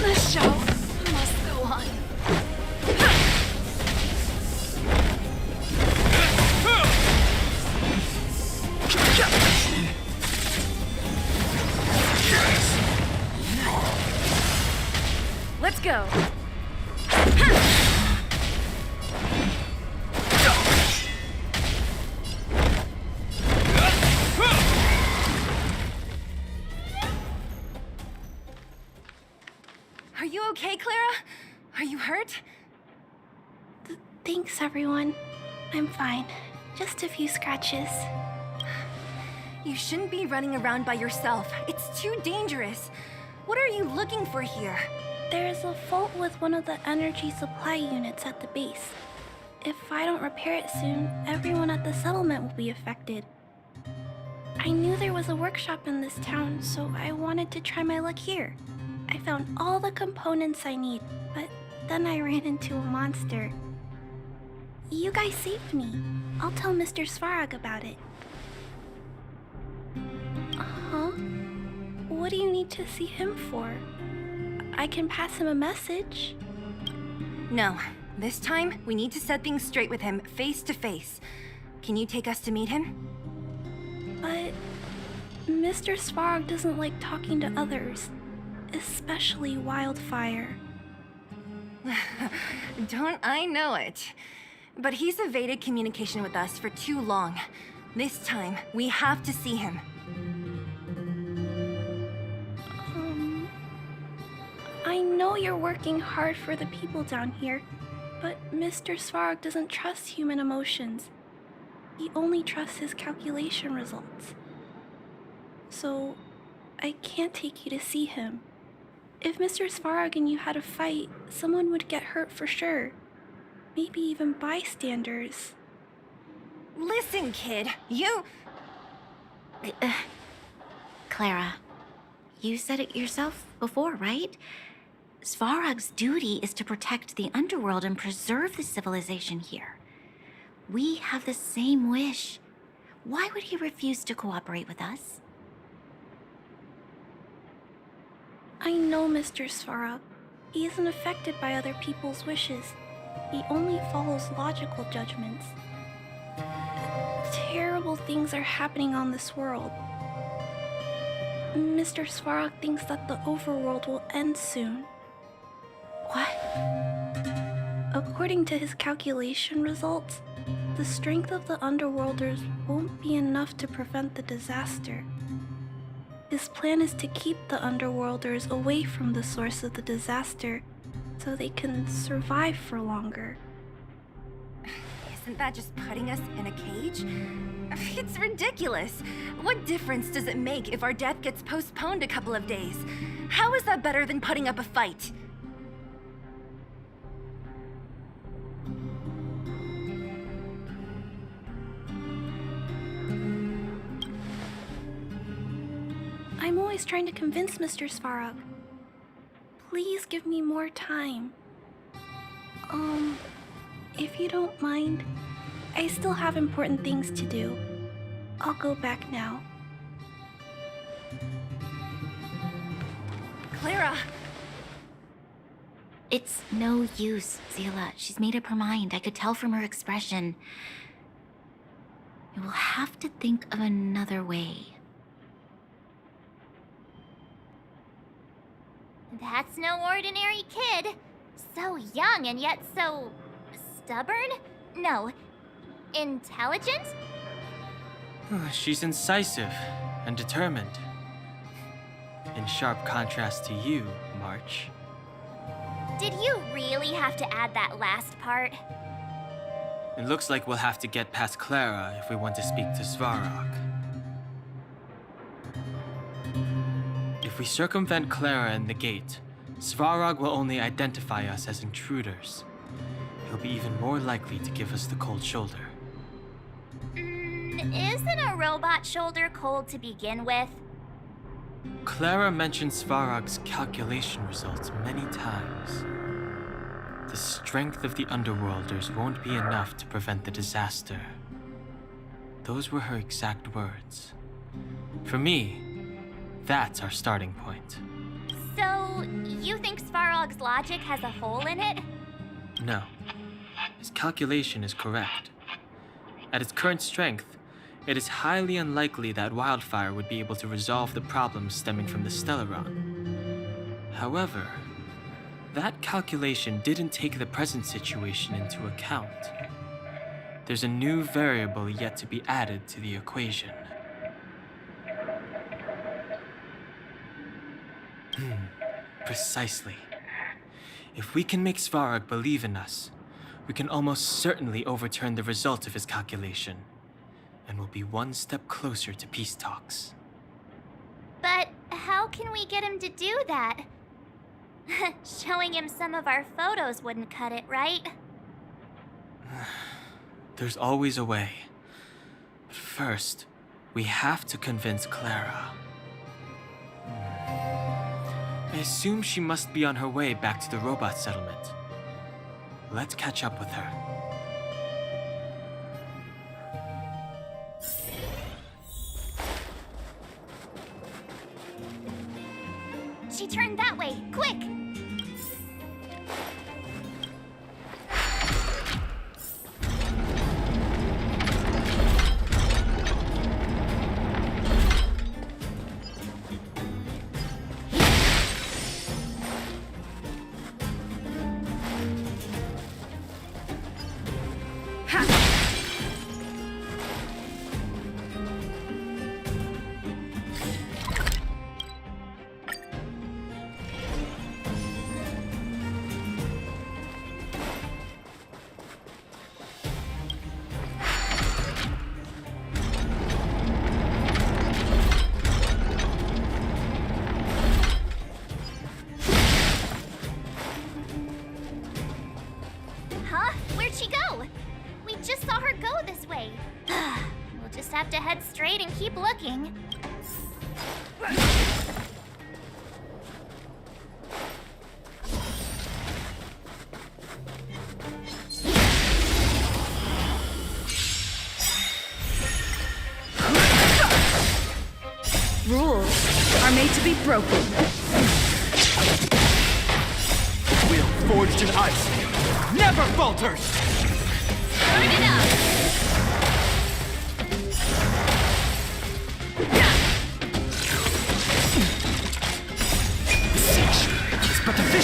S4: The show must go on.
S1: Let's go. Are you okay, Clara? Are you hurt?
S7: Thanks, everyone. I'm fine. Just a few scratches.
S1: You shouldn't be running around by yourself. It's too dangerous. What are you looking for here?
S7: There's a fault with one of the energy supply units at the base. If I don't repair it soon, everyone at the settlement will be affected. I knew there was a workshop in this town, so I wanted to try my luck here. I found all the components I need, but then I ran into a monster. You guys saved me. I'll tell Mr. Svarog about it. Huh? What do you need to see him for? I can pass him a message.
S1: No. This time, we need to set things straight with him, face to face. Can you take us to meet him?
S7: But Mr. Svarog doesn't like talking to others, especially Wildfire.
S1: Don't I know it? But he's evaded communication with us for too long. This time, we have to see him.
S7: I know you're working hard for the people down here, but Mr. Svarog doesn't trust human emotions. He only trusts his calculation results. So, I can't take you to see him. If Mr. Svarog and you had a fight, someone would get hurt for sure. Maybe even bystanders.
S1: Listen, kid, you...
S2: Clara, you said it yourself before, right? Svarog's duty is to protect the underworld and preserve the civilization here. We have the same wish. Why would he refuse to cooperate with us?
S7: I know Mr. Svarog. He isn't affected by other people's wishes. He only follows logical judgments. Terrible things are happening on this world. Mr. Svarog thinks that the overworld will end soon. What? According to his calculation results, the strength of the Underworlders won't be enough to prevent the disaster. His plan is to keep the Underworlders away from the source of the disaster so they can survive for longer.
S1: Isn't that just putting us in a cage? It's ridiculous. What difference does it make if our death gets postponed a couple of days? How is that better than putting up a fight?
S7: I'm always trying to convince Mr. Svarog. Please give me more time. If you don't mind, I still have important things to do. I'll go back now.
S1: Clara!
S2: It's no use, Zila. She's made up her mind. I could tell from her expression. You will have to think of another way.
S19: That's no ordinary kid. So young and yet so stubborn? No, intelligent?
S3: She's incisive and determined. In sharp contrast to you, March.
S19: Did you really have to add that last part?
S3: It looks like we'll have to get past Clara if we want to speak to Svarog. If we circumvent Clara and the gate, Svarog will only identify us as intruders. He'll be even more likely to give us the cold shoulder.
S19: Isn't a robot shoulder cold to begin with?
S3: Clara mentioned Svarog's calculation results many times. The strength of the Underworlders won't be enough to prevent the disaster. Those were her exact words. For me, that's our starting point.
S19: So, you think Svarog's logic has a hole in it?
S3: No. His calculation is correct. At its current strength, it is highly unlikely that Wildfire would be able to resolve the problems stemming from the Stellaron. However, that calculation didn't take the present situation into account. There's a new variable yet to be added to the equation. Precisely. If we can make Svarog believe in us, we can almost certainly overturn the result of his calculation, and we'll be one step closer to peace talks.
S19: But how can we get him to do that? Showing him some of our photos wouldn't cut it, right?
S3: There's always a way. But first, we have to convince Clara. I assume she must be on her way back to the robot settlement. Let's catch up with her.
S19: She turned that way, quick! We'll just have to head straight and keep looking.
S5: Rules are made to be broken.
S9: Will forged in ice never falters!
S4: Turn it up!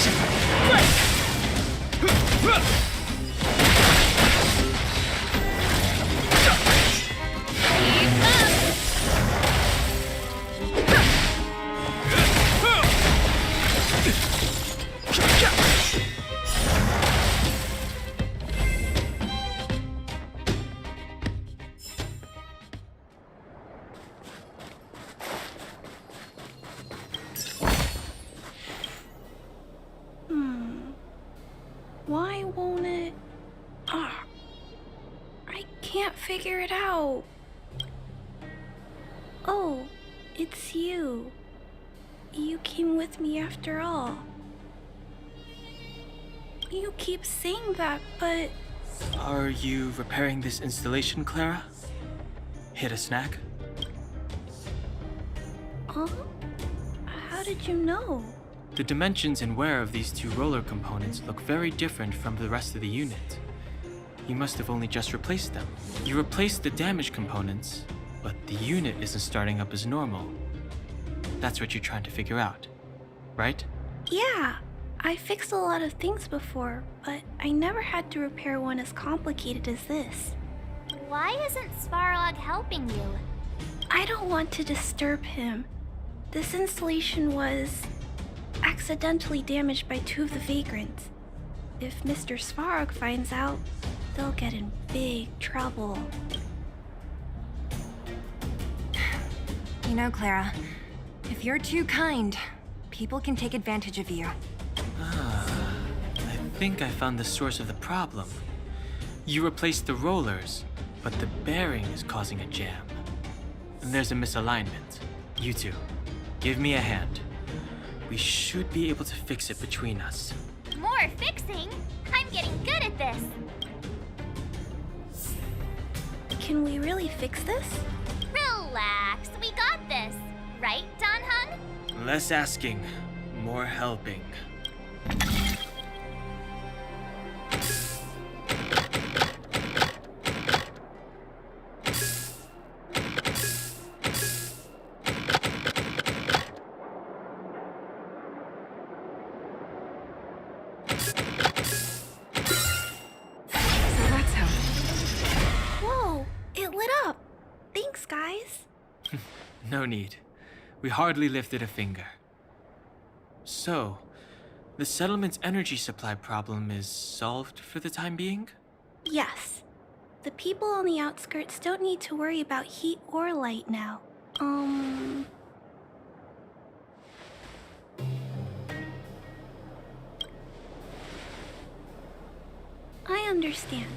S3: Vision! Break!
S7: Why won't it? Ah, I can't figure it out. Oh, it's you. You came with me after all. You keep saying that, but...
S3: Are you repairing this installation, Clara? Hit a snack?
S7: Huh? How did you know?
S3: The dimensions and wear of these two roller components look very different from the rest of the unit. You must have only just replaced them. You replaced the damaged components, but the unit isn't starting up as normal. That's what you're trying to figure out, right?
S7: Yeah, I fixed a lot of things before, but I never had to repair one as complicated as this.
S19: Why isn't Svarog helping you?
S7: I don't want to disturb him. This installation was accidentally damaged by two of the vagrants. If Mr. Svarog finds out, they'll get in big trouble.
S1: You know, Clara, if you're too kind, people can take advantage of you.
S3: I think I found the source of the problem. You replaced the rollers, but the bearing is causing a jam. And there's a misalignment. You two, give me a hand. We should be able to fix it between us.
S19: More fixing? I'm getting good at this.
S7: Can we really fix this?
S19: Relax, we got this. Right, Don Hung?
S3: Less asking, more helping. No need. We hardly lifted a finger. So, the settlement's energy supply problem is solved for the time being?
S7: Yes. The people on the outskirts don't need to worry about heat or light now. I understand.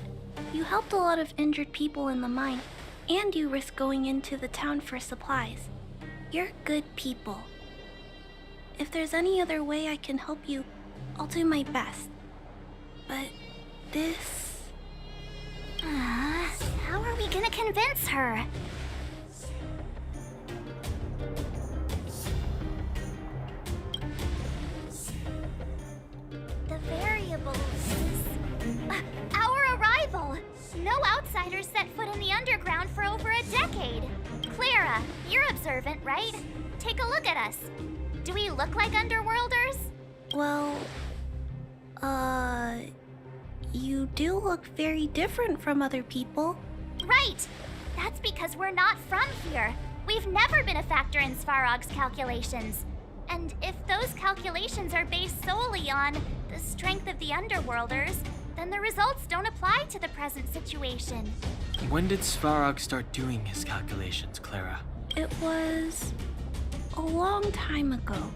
S7: You helped a lot of injured people in the mine, and you risked going into the town for supplies. You're good people. If there's any other way I can help you, I'll do my best. But this...
S19: How are we gonna convince her? The variables is... our arrival! No outsiders set foot in the underground for over a decade. Clara, you're observant, right? Take a look at us. Do we look like underworlders?
S7: Well, you do look very different from other people.
S19: Right! That's because we're not from here. We've never been a factor in Svarog's calculations. And if those calculations are based solely on the strength of the underworlders, then the results don't apply to the present situation.
S3: When did Svarog start doing his calculations, Clara?
S7: It was a long time ago.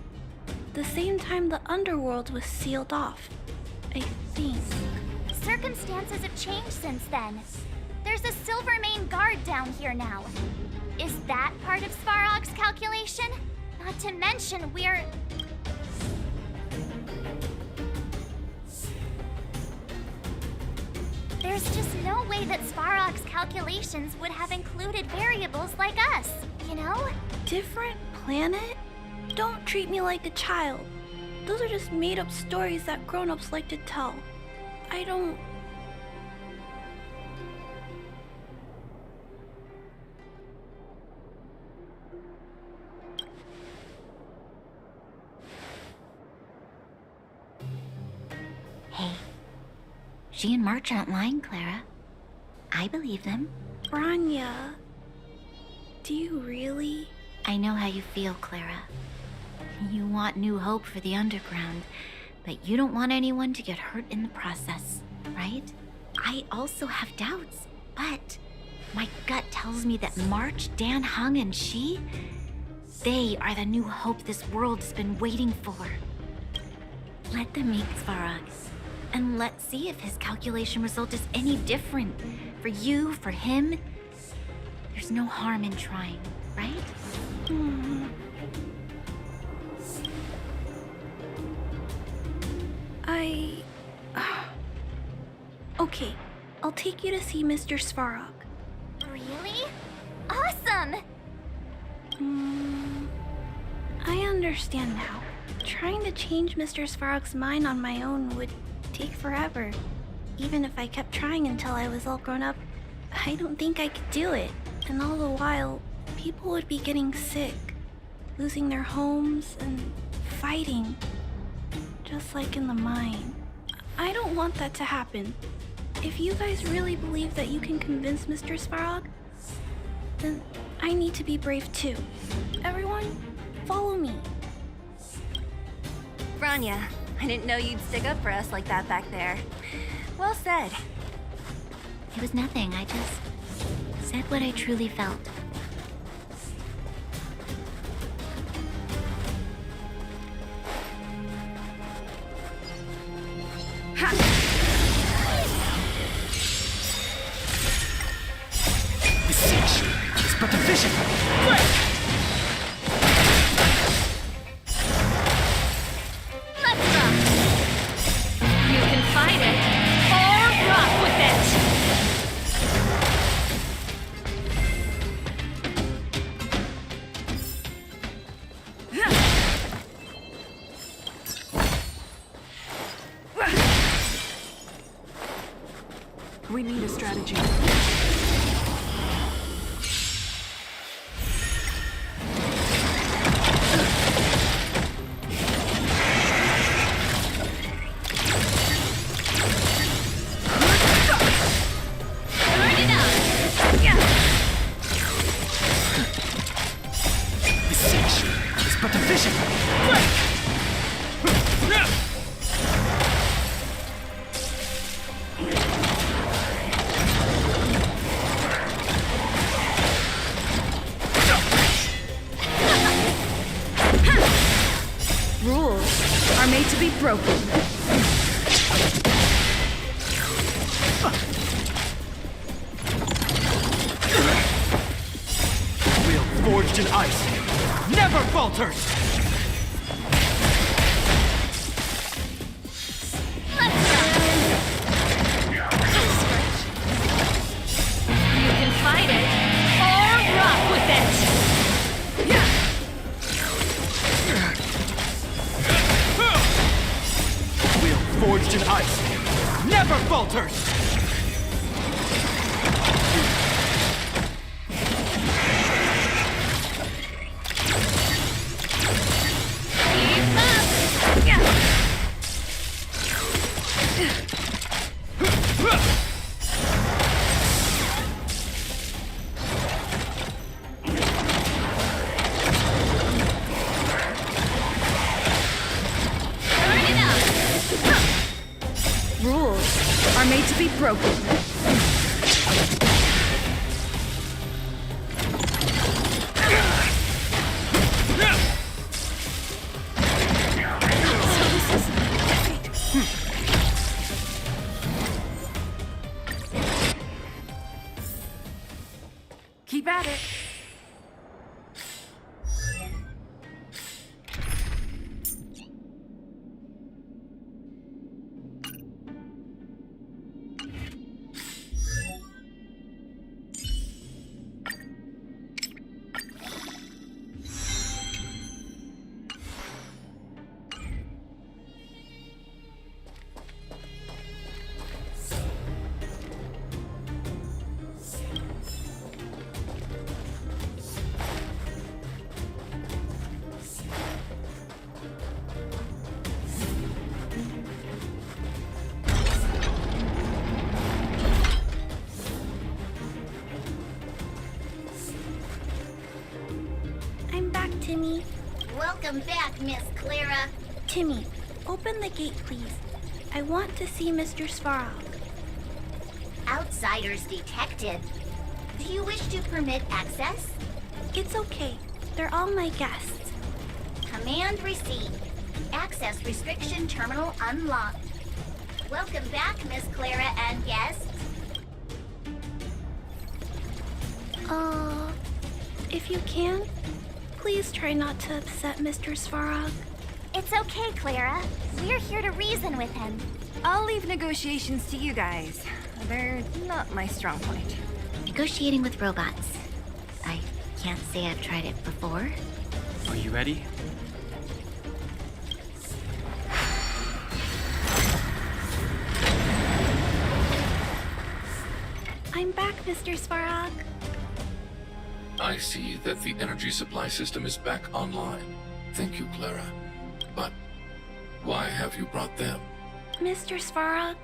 S7: The same time the underworld was sealed off, I think.
S19: Circumstances have changed since then. There's a Silvermane guard down here now. Is that part of Svarog's calculation? Not to mention we're... There's just no way that Svarog's calculations would have included variables like us, you know?
S7: Different planet? Don't treat me like a child. Those are just made-up stories that grown-ups like to tell. I don't...
S2: She and March aren't lying, Clara. I believe them.
S7: Rania, do you really?
S2: I know how you feel, Clara. You want new hope for the underground, but you don't want anyone to get hurt in the process, right? I also have doubts, but my gut tells me that March, Dan Hung, and she, they are the new hope this world has been waiting for. Let them meet Svarog, and let's see if his calculation result is any different. For you, for him, there's no harm in trying, right?
S7: Okay, I'll take you to see Mr. Svarog.
S19: Really? Awesome!
S7: I understand now. Trying to change Mr. Svarog's mind on my own would take forever. Even if I kept trying until I was all grown up, I don't think I could do it. And all the while, people would be getting sick, losing their homes, and fighting. Just like in the mine. I don't want that to happen. If you guys really believe that you can convince Mr. Svarog, then I need to be brave too. Everyone, follow me.
S1: Rania, I didn't know you'd stick up for us like that back there. Well said.
S2: It was nothing. I just said what I truly felt.
S9: The sanctuary is but a vision. Break!
S4: Let's rock! You can fight it, or rock with it!
S21: We need a strategy.
S9: The sanctuary is but a vision. Break!
S5: Rules are made to be broken.
S9: Will forged in ice never falters.
S4: You can fight it, or rock with it!
S9: Will forged in ice never falters.
S5: Rules are made to be broken.
S21: Keep at it.
S7: Timmy.
S20: Welcome back, Miss Clara.
S7: Timmy, open the gate, please. I want to see Mr. Svarog.
S20: Outsiders detected. Do you wish to permit access?
S7: It's okay. They're all my guests.
S20: Command received. Access restriction terminal unlocked. Welcome back, Miss Clara and guests.
S7: If you can, please try not to upset Mr. Svarog.
S19: It's okay, Clara. We're here to reason with him.
S1: I'll leave negotiations to you guys. They're not my strong point.
S2: Negotiating with robots. I can't say I've tried it before.
S3: Are you ready?
S7: I'm back, Mr. Svarog.
S8: I see that the energy supply system is back online. Thank you, Clara. But why have you brought them?
S7: Mr. Svarog,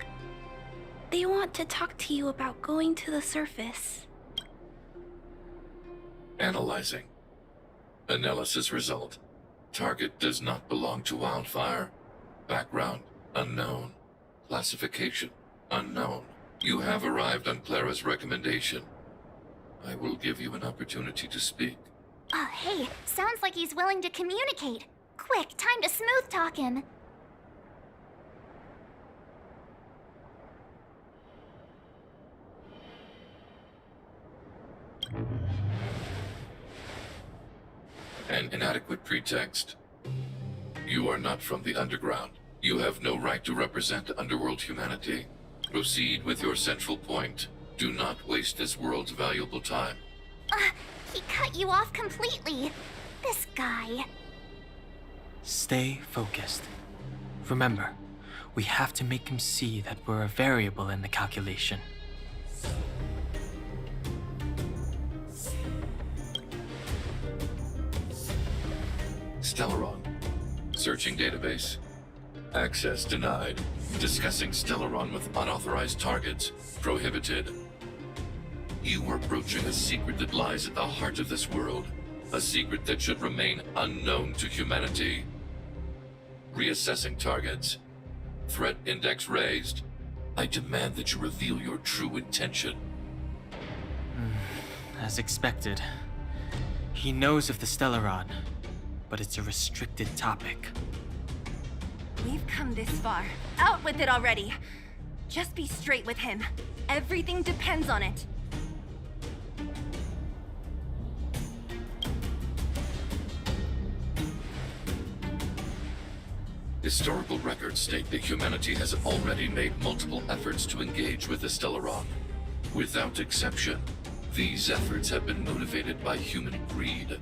S7: they want to talk to you about going to the surface.
S8: Analyzing. Analysis result. Target does not belong to Wildfire. Background unknown. Classification unknown. You have arrived on Clara's recommendation. I will give you an opportunity to speak.
S19: Oh, hey, sounds like he's willing to communicate. Quick, time to smooth talk him.
S8: An inadequate pretext. You are not from the underground. You have no right to represent underworld humanity. Proceed with your central point. Do not waste this world's valuable time.
S19: He cut you off completely. This guy.
S3: Stay focused. Remember, we have to make him see that we're a variable in the calculation.
S8: Stellaron. Searching database. Access denied. Discussing Stellaron with unauthorized targets. Prohibited. You are broaching a secret that lies at the heart of this world. A secret that should remain unknown to humanity. Reassessing targets. Threat index raised. I demand that you reveal your true intention.
S3: As expected. He knows of the Stellaron, but it's a restricted topic.
S1: We've come this far. Out with it already. Just be straight with him. Everything depends on it.
S8: Historical records state that humanity has already made multiple efforts to engage with the Stellaron. Without exception, these efforts have been motivated by human greed,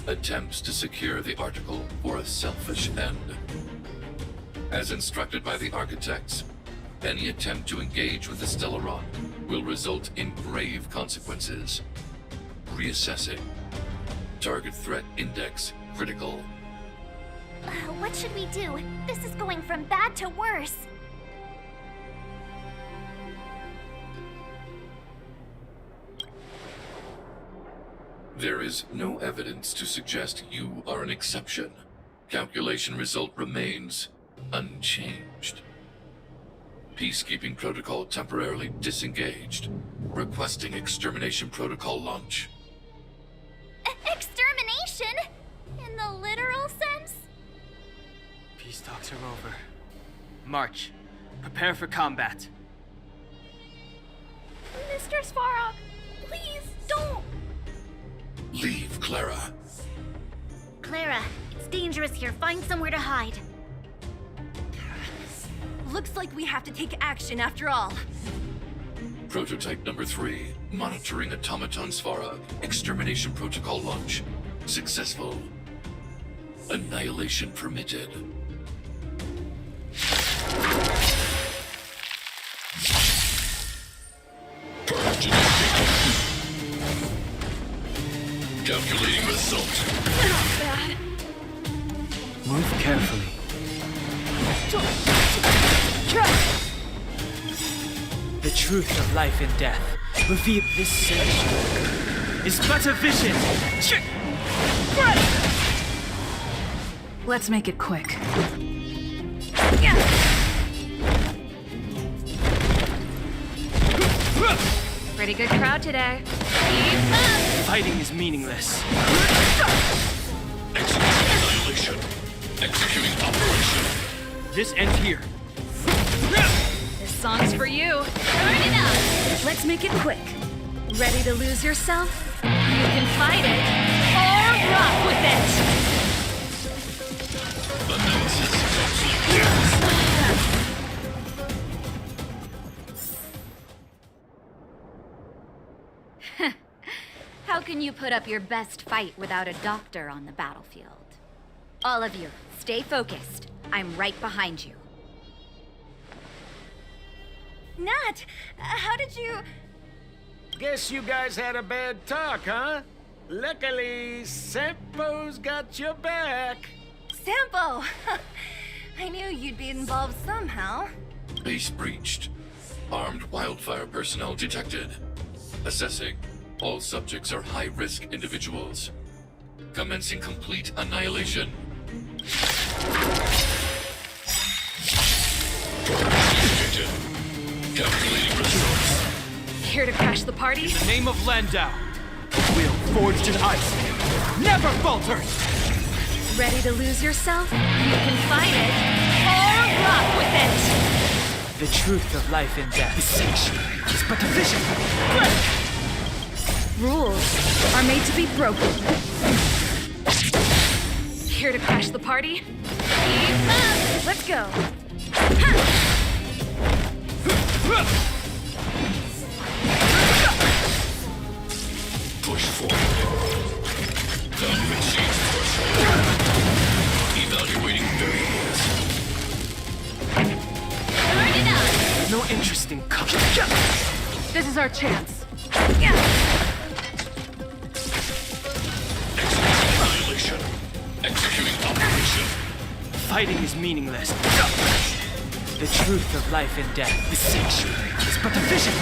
S8: attempts to secure the article for a selfish end. As instructed by the architects, any attempt to engage with the Stellaron will result in grave consequences. Reassessing. Target threat index critical.
S19: What should we do? This is going from bad to worse.
S8: There is no evidence to suggest you are an exception. Calculation result remains unchanged. Peacekeeping protocol temporarily disengaged. Requesting extermination protocol launch.
S19: Extermination? In the literal sense?
S3: Peace talks are over. March. Prepare for combat.
S7: Mr. Svarog, please don't!
S8: Leave, Clara.
S2: Clara, it's dangerous here. Find somewhere to hide.
S1: Looks like we have to take action after all.
S8: Prototype number 3. Monitoring automaton Svarog. Extermination protocol launch. Successful. Annihilation permitted. Purge initiated. Calculating result.
S1: Not bad.
S3: Move carefully. The truth of life and death. Reveal this search is but a vision.
S21: Let's make it quick.
S4: Pretty good crowd today. Keep up!
S9: Fighting is meaningless.
S8: Annihilation. Executing operation.
S9: This ends here.
S4: This song's for you. Turn it up!
S1: Let's make it quick. Ready to lose yourself?
S4: You can fight it, or rock with it!
S2: How can you put up your best fight without a doctor on the battlefield? All of you, stay focused. I'm right behind you.
S1: Nat, how did you...
S11: Guess you guys had a bad talk, huh? Luckily, Sempo's got your back.
S1: Sampo! I knew you'd be involved somehow.
S8: Base breached. Armed wildfire personnel detected. Assessing. All subjects are high-risk individuals. Commencing complete annihilation. Calculating results.
S4: Here to crash the party?
S9: In the name of Landau, will forged in ice, never falter!
S1: Ready to lose yourself?
S4: You can fight it, or rock with it!
S9: The truth of life and death, the sanctuary, is but a vision.
S1: Rules are made to be broken.
S4: Here to crash the party?
S1: Keep up! Let's go.
S8: Push forward. Done received threshold. Evaluating variables.
S4: Turn it up!
S9: No interest in cover.
S21: This is our chance.
S8: Annihilation. Executing operation.
S9: Fighting is meaningless. The truth of life and death, the sanctuary, is but a vision.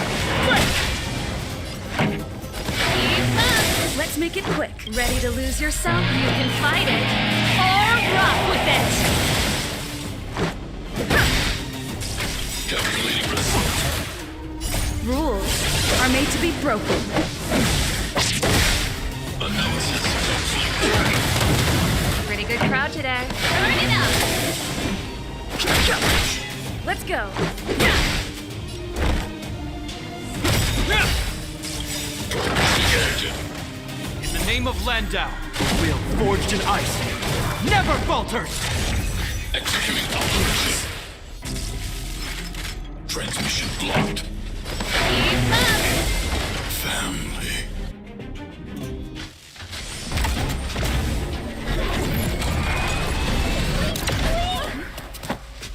S1: Let's make it quick. Ready to lose yourself?
S4: You can fight it, or rock with it!
S8: Calculating result.
S1: Rules are made to be broken.
S8: Analysis.
S4: Pretty good crowd today. Turn it up!
S1: Let's go.
S9: In the name of Landau, will forged in ice, never falters!
S8: Executing operation. Transmission blocked. Family.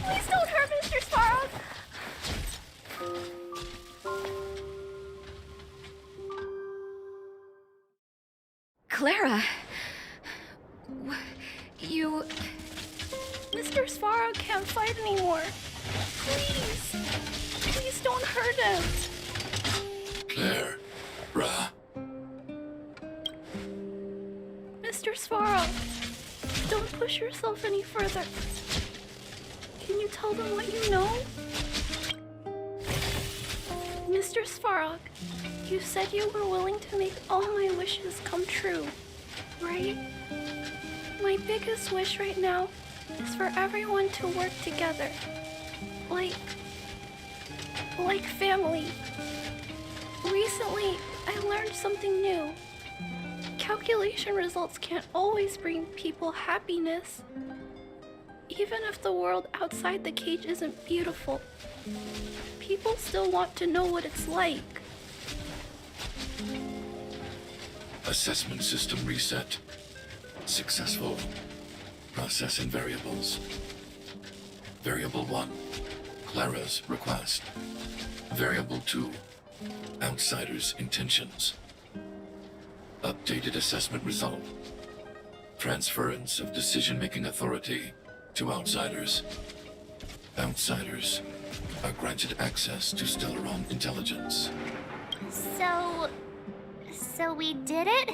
S7: Please don't hurt Mr. Sparrow.
S2: Clara, you...
S7: Mr. Sparrow can't fight anymore. Please. Please don't hurt him.
S8: Claire. Ra.
S7: Mr. Sparrow, don't push yourself any further. Can you tell them what you know? Mr. Svarog, you said you were willing to make all my wishes come true, right? My biggest wish right now is for everyone to work together. Like family. Recently, I learned something new. Calculation results can't always bring people happiness. Even if the world outside the cage isn't beautiful, people still want to know what it's like.
S8: Assessment system reset. Successful. Processing variables. Variable 1. Clara's request. Variable 2. Outsider's intentions. Updated assessment result. Transference of decision-making authority to outsiders. Outsiders are granted access to Stellaron intelligence.
S19: So we did it?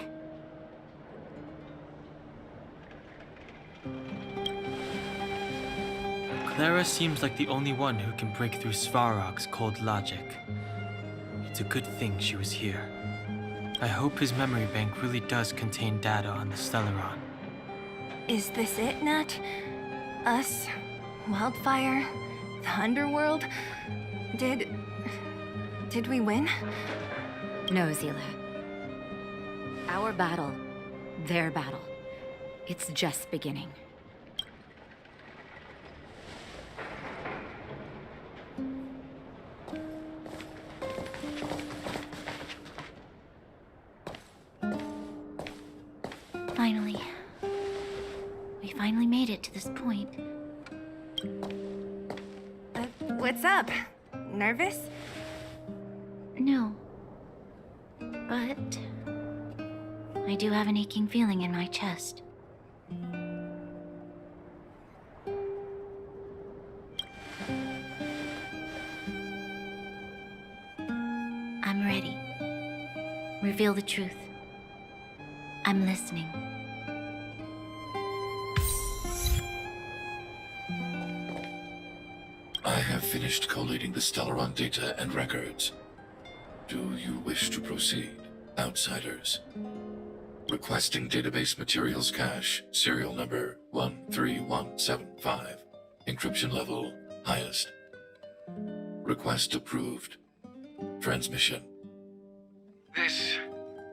S3: Clara seems like the only one who can break through Svarog's cold logic. It's a good thing she was here. I hope his memory bank really does contain data on the Stellaron.
S1: Is this it, Nat? Us? Wildfire? The underworld? Did we win?
S12: No, Zila. Our battle, their battle, it's just beginning.
S2: Finally. We finally made it to this point.
S1: What's up? Nervous?
S2: No. But I do have an aching feeling in my chest. I'm ready. Reveal the truth. I'm listening.
S8: I have finished collating the Stellaron data and records. Do you wish to proceed, outsiders? Requesting database materials cache, serial number 13175. Encryption level, highest. Request approved. Transmission.
S10: This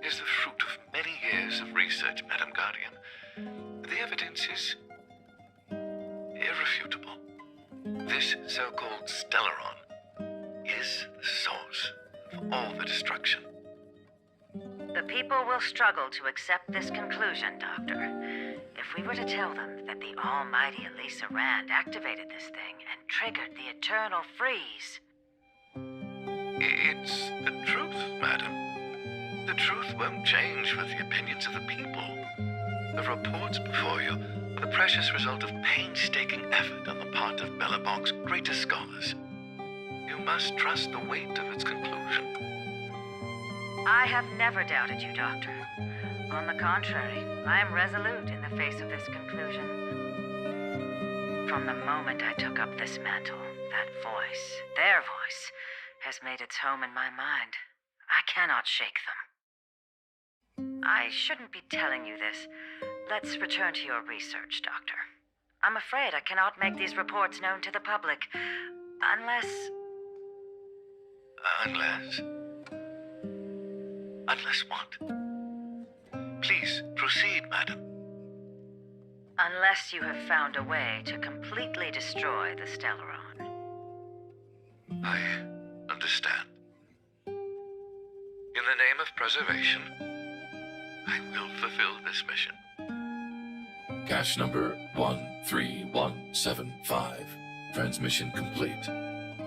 S10: is the fruit of many years of research, Madam Guardian. The evidence is irrefutable. This so-called Stellaron is the source of all the destruction.
S12: The people will struggle to accept this conclusion, Doctor. If we were to tell them that the almighty Elisa Rand activated this thing and triggered the eternal freeze.
S10: It's the truth, madam. The truth won't change with the opinions of the people. The reports before you are the precious result of painstaking effort on the part of Belobog's greatest scholars. You must trust the weight of its conclusion.
S12: I have never doubted you, Doctor. On the contrary, I am resolute in the face of this conclusion. From the moment I took up this mantle, that voice, their voice, has made its home in my mind. I cannot shake them. I shouldn't be telling you this. Let's return to your research, Doctor. I'm afraid I cannot make these reports known to the public, unless...
S10: Unless what? Please, proceed, madam.
S12: Unless you have found a way to completely destroy the Stellaron.
S10: I understand. In the name of preservation, I will fulfill this mission.
S8: Cache number 13175. Transmission complete.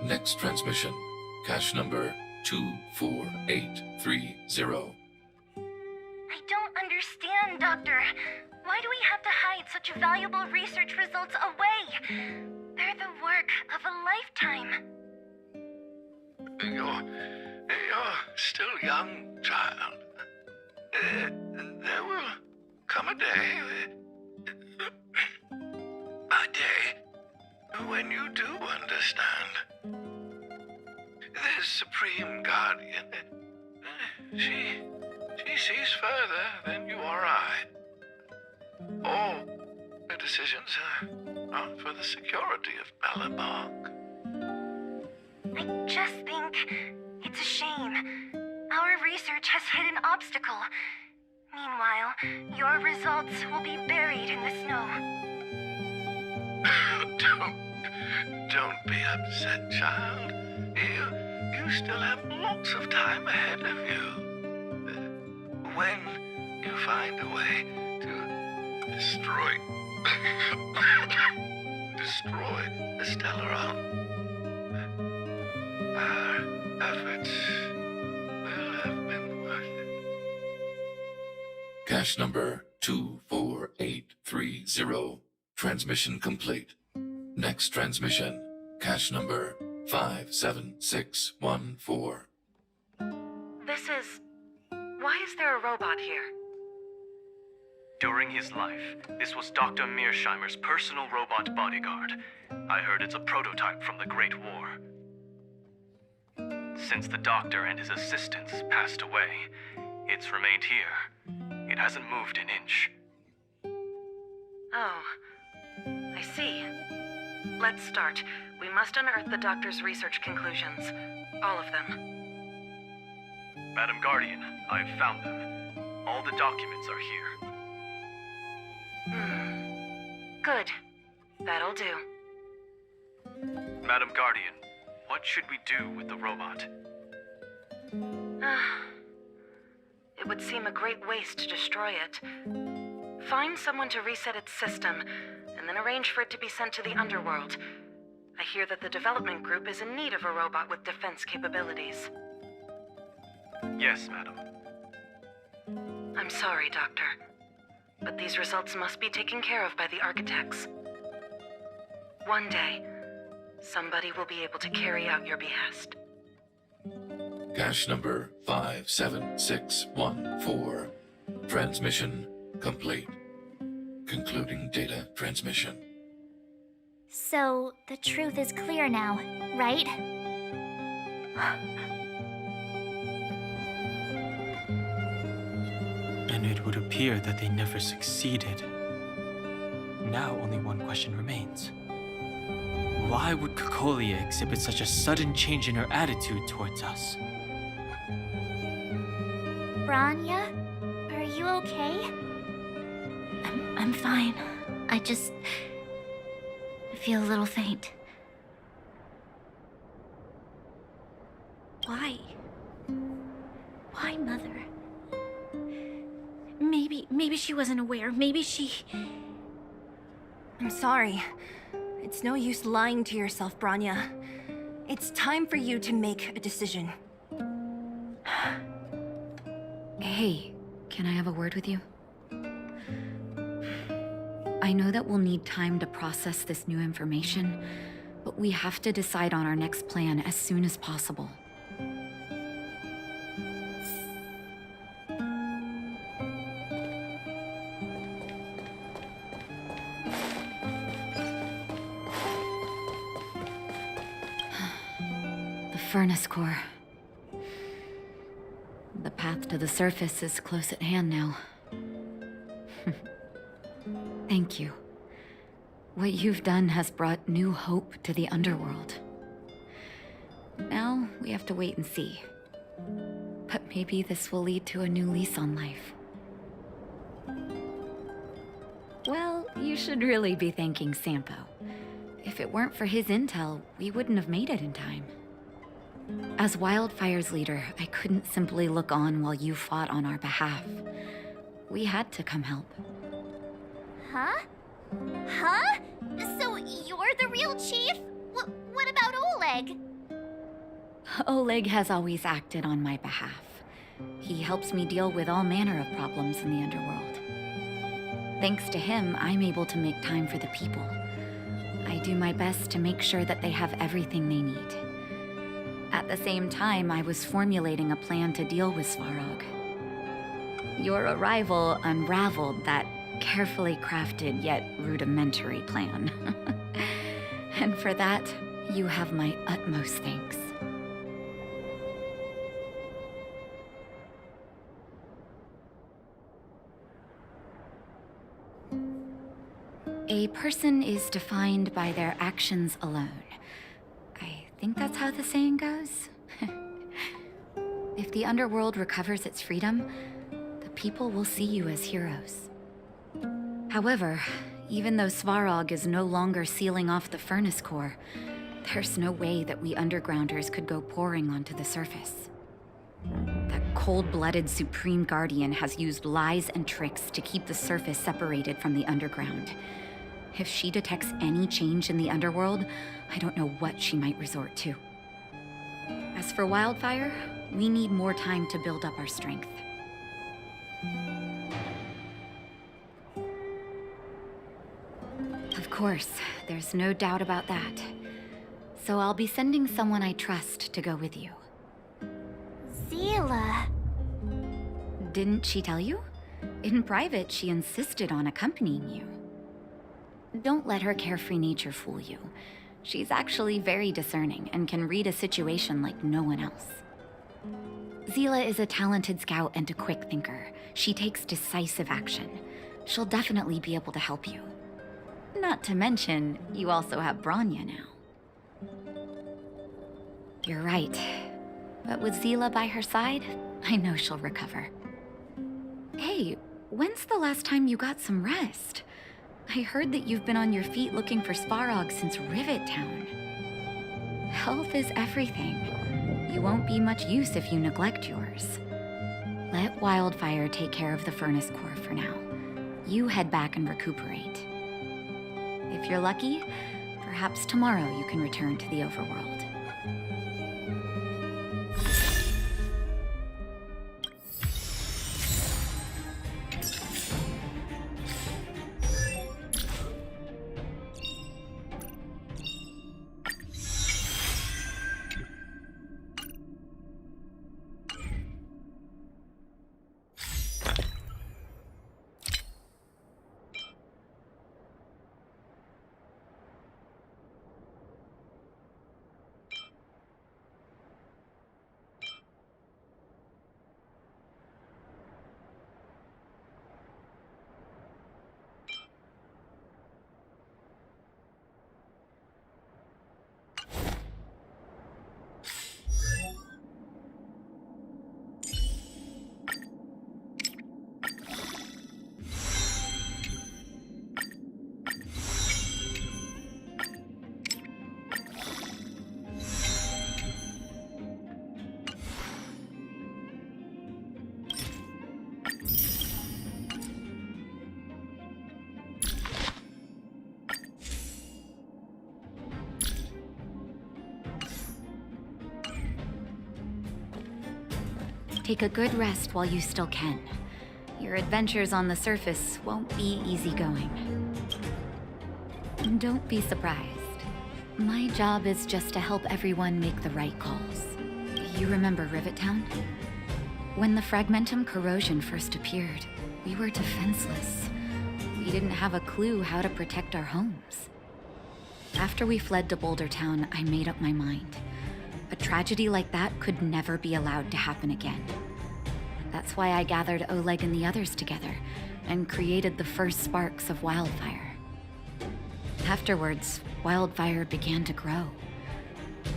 S8: Next transmission. Cache number 24830.
S1: I don't understand, Doctor. Why do we have to hide such valuable research results away? They're the work of a lifetime.
S10: You're still young, child. There will come a day, when you do understand. This Supreme Guardian, she sees further than you or I. All her decisions are for the security of Belobog.
S1: I just think it's a shame. Our research has hit an obstacle. Meanwhile, your results will be buried in the snow.
S10: Don't be upset, child. You still have lots of time ahead of you. When you find a way to destroy the Stellaron, our efforts will have been worth it.
S8: Cache number 24830. Transmission complete. Next transmission. Cache number 57614.
S12: This is... Why is there a robot here?
S13: During his life, this was Dr. Mearsheimer's personal robot bodyguard. I heard it's a prototype from the Great War. Since the doctor and his assistants passed away, it's remained here. It hasn't moved an inch.
S12: Oh, I see. Let's start. We must unearth the doctor's research conclusions. All of them.
S13: Madam Guardian, I've found them. All the documents are here.
S12: Good. That'll do.
S13: Madam Guardian, what should we do with the robot?
S12: It would seem a great waste to destroy it. Find someone to reset its system, and then arrange for it to be sent to the underworld. I hear that the development group is in need of a robot with defense capabilities.
S13: Yes, madam.
S12: I'm sorry, Doctor, but these results must be taken care of by the architects. One day, somebody will be able to carry out your behest.
S8: Cache number 57614. Transmission complete. Concluding data transmission.
S20: So, the truth is clear now, right?
S9: And it would appear that they never succeeded. Now only one question remains. Why would Cocolia exhibit such a sudden change in her attitude towards us?
S20: Branya? Are you okay?
S2: I'm fine. I feel a little faint. Why? Why, Mother? Maybe she wasn't aware. Maybe she...
S1: I'm sorry. It's no use lying to yourself, Branya. It's time for you to make a decision.
S22: Hey, can I have a word with you? I know that we'll need time to process this new information, but we have to decide on our next plan as soon as possible. The furnace core. The path to the surface is close at hand now. Thank you. What you've done has brought new hope to the underworld. Now, we have to wait and see. But maybe this will lead to a new lease on life. Well, you should really be thanking Sampo. If it weren't for his intel, we wouldn't have made it in time. As Wildfire's leader, I couldn't simply look on while you fought on our behalf. We had to come help.
S20: Huh? Huh? So you're the real chief? What about Oleg?
S22: Oleg has always acted on my behalf. He helps me deal with all manner of problems in the underworld. Thanks to him, I'm able to make time for the people. I do my best to make sure that they have everything they need. At the same time, I was formulating a plan to deal with Svarog. Your arrival unraveled that carefully crafted yet rudimentary plan. And for that, you have my utmost thanks. A person is defined by their actions alone. I think that's how the saying goes. If the underworld recovers its freedom, the people will see you as heroes. However, even though Svarog is no longer sealing off the furnace core, there's no way that we undergrounders could go pouring onto the surface. That cold-blooded Supreme Guardian has used lies and tricks to keep the surface separated from the underground. If she detects any change in the underworld, I don't know what she might resort to. As for Wildfire, we need more time to build up our strength. Of course, there's no doubt about that. So I'll be sending someone I trust to go with you.
S20: Zila.
S22: Didn't she tell you? In private, she insisted on accompanying you. Don't let her carefree nature fool you. She's actually very discerning and can read a situation like no one else. Zila is a talented scout and a quick thinker. She takes decisive action. She'll definitely be able to help you. Not to mention, you also have Branya now. You're right. But with Zila by her side, I know she'll recover. Hey, when's the last time you got some rest? I heard that you've been on your feet looking for Svarog since Rivet Town. Health is everything. You won't be much use if you neglect yours. Let Wildfire take care of the furnace core for now. You head back and recuperate. If you're lucky, perhaps tomorrow you can return to the overworld. Take a good rest while you still can. Your adventures on the surface won't be easygoing. Don't be surprised. My job is just to help everyone make the right calls. You remember Rivet Town? When the fragmentum corrosion first appeared, we were defenseless. We didn't have a clue how to protect our homes. After we fled to Boulder Town, I made up my mind. A tragedy like that could never be allowed to happen again. That's why I gathered Oleg and the others together and created the first sparks of Wildfire. Afterwards, Wildfire began to grow.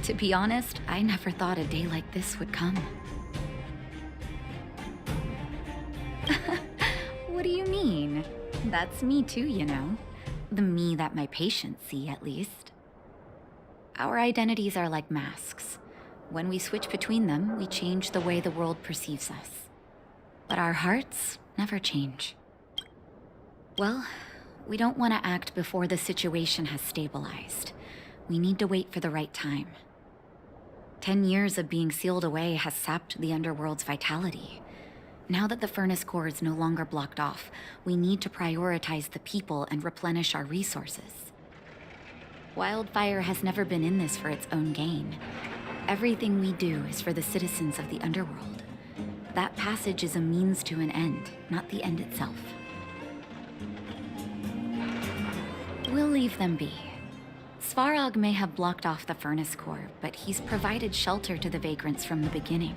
S22: To be honest, I never thought a day like this would come. What do you mean? That's me too, you know. The me that my patients see, at least. Our identities are like masks. When we switch between them, we change the way the world perceives us. But our hearts never change. Well, we don't want to act before the situation has stabilized. We need to wait for the right time. 10 years of being sealed away has sapped the underworld's vitality. Now that the furnace core is no longer blocked off, we need to prioritize the people and replenish our resources. Wildfire has never been in this for its own gain. Everything we do is for the citizens of the underworld. That passage is a means to an end, not the end itself. We'll leave them be. Svarog may have blocked off the furnace core, but he's provided shelter to the vagrants from the beginning.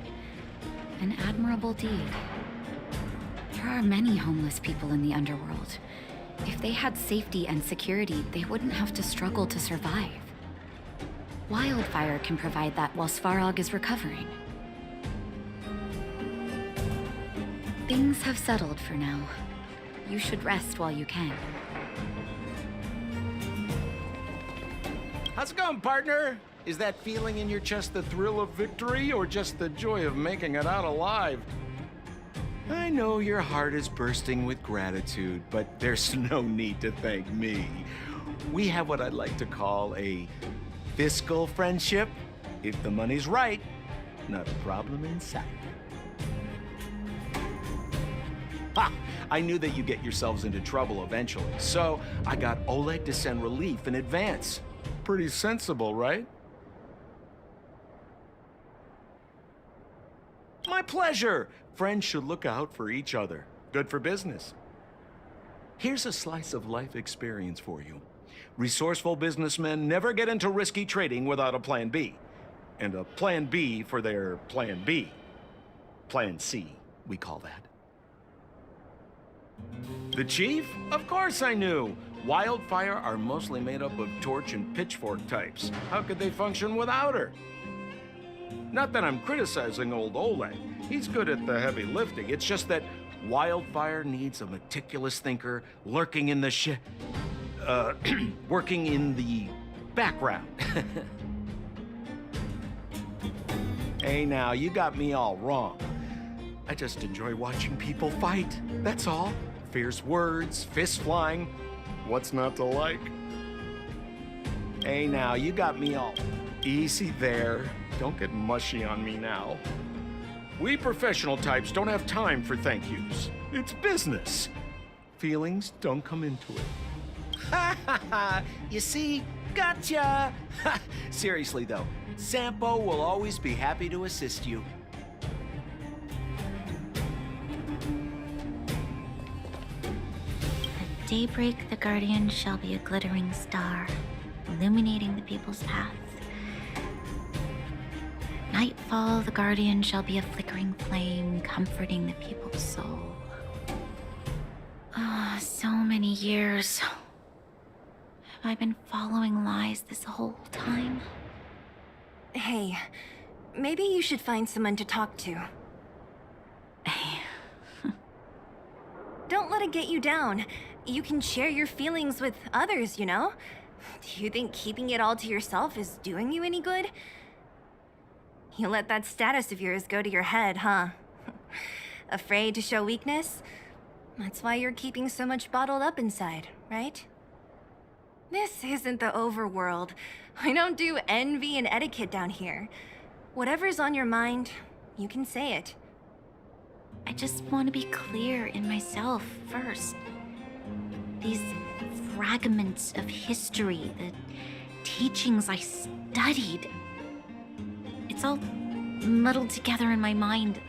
S22: An admirable deed. There are many homeless people in the underworld. If they had safety and security, they wouldn't have to struggle to survive. Wildfire can provide that while Svarog is recovering. Things have settled for now. You should rest while you can.
S11: How's it going, partner? Is that feeling in your chest the thrill of victory or just the joy of making it out alive? I know your heart is bursting with gratitude, but there's no need to thank me. We have what I'd like to call a fiscal friendship. If the money's right, not a problem in sight. Ha! I knew that you'd get yourselves into trouble eventually, so I got Oleg to send relief in advance. Pretty sensible, right? My pleasure! Friends should look out for each other. Good for business. Here's a slice of life experience for you. Resourceful businessmen never get into risky trading without a plan B. And a plan B for their plan B. Plan C, we call that. The chief? Of course I knew. Wildfire are mostly made up of torch and pitchfork types. How could they function without her? Not that I'm criticizing old Oleg. He's good at the heavy lifting. It's just that Wildfire needs a meticulous thinker lurking in the working in the background. Hey now, you got me all wrong. I just enjoy watching people fight, that's all. Fierce words, fists flying. What's not to like? Hey now, you got me all easy there. Don't get mushy on me now. We professional types don't have time for thank yous. It's business. Feelings don't come into it. Ha ha ha! You see? Gotcha! Seriously though, Sampo will always be happy to assist you.
S2: At daybreak, the Guardian shall be a glittering star, illuminating the people's paths. Nightfall, the Guardian shall be a flickering flame, comforting the people's soul. Ah, so many years. Have I been following lies this whole time?
S1: Hey, maybe you should find someone to talk to. Don't let it get you down. You can share your feelings with others, you know? Do you think keeping it all to yourself is doing you any good? You let that status of yours go to your head, huh? Afraid to show weakness? That's why you're keeping so much bottled up inside, right? This isn't the overworld. I don't do envy and etiquette down here. Whatever's on your mind, you can say it.
S2: I just want to be clear in myself first. These fragments of history, the teachings I studied, it's all muddled together in my mind.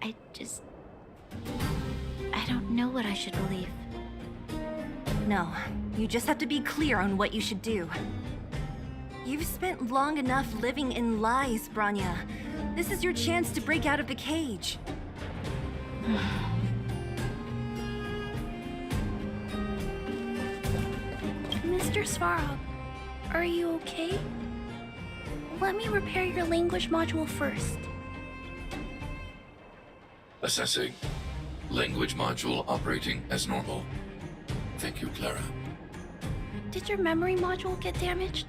S2: I don't know what I should believe.
S1: No, you just have to be clear on what you should do. You've spent long enough living in lies, Branya. This is your chance to break out of the cage.
S7: Mr. Svarog, are you okay? Let me repair your language module first.
S8: Assessing. Language module operating as normal. Thank you, Clara.
S7: Did your memory module get damaged?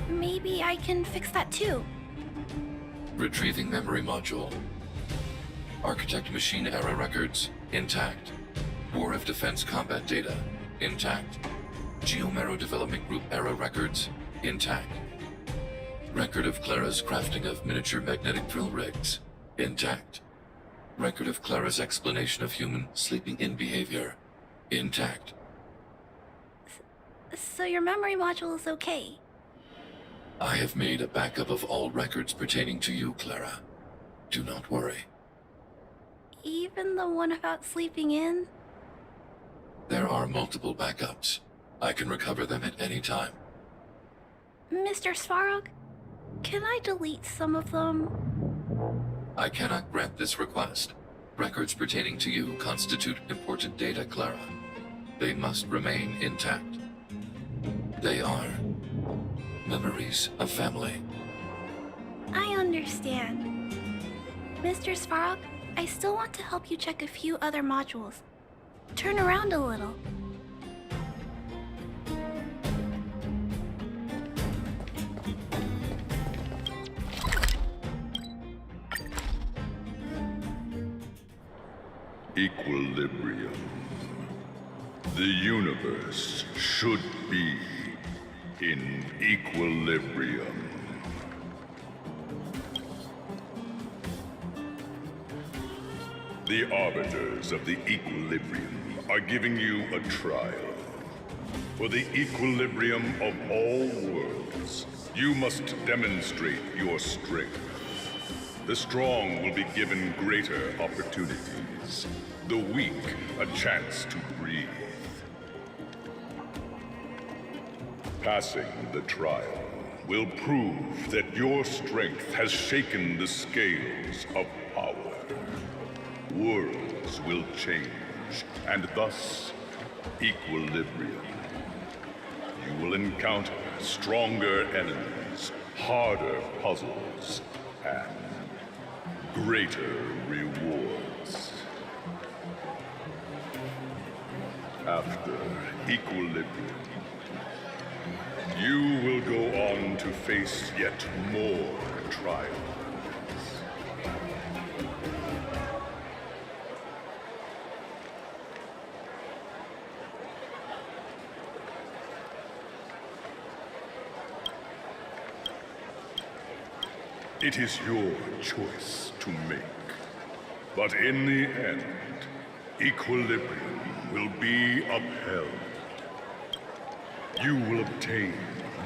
S7: Maybe I can fix that too.
S8: Retrieving memory module. Architect machine error records, intact. War of Defense combat data, intact. Geomero development group error records, intact. Record of Clara's crafting of miniature magnetic drill rigs, intact. Record of Clara's explanation of human sleeping-in behavior, intact.
S7: So your memory module is okay?
S8: I have made a backup of all records pertaining to you, Clara. Do not worry.
S7: Even the one about sleeping in?
S8: There are multiple backups. I can recover them at any time.
S7: Mr. Svarog, can I delete some of them?
S8: I cannot grant this request. Records pertaining to you constitute important data, Clara. They must remain intact. They are memories of family.
S7: I understand. Mr. Svarog, I still want to help you check a few other modules. Turn around a little.
S17: Equilibrium. The universe should be in equilibrium. The arbiters of the equilibrium are giving you a trial. For the equilibrium of all worlds, you must demonstrate your strength. The strong will be given greater opportunities. The weak a chance to breathe. Passing the trial will prove that your strength has shaken the scales of power. Worlds will change, and thus equilibrium. You will encounter stronger enemies, harder puzzles, and greater rewards. After equilibrium, you will go on to face yet more trials. It is your choice to make. But in the end, equilibrium will be upheld. You will obtain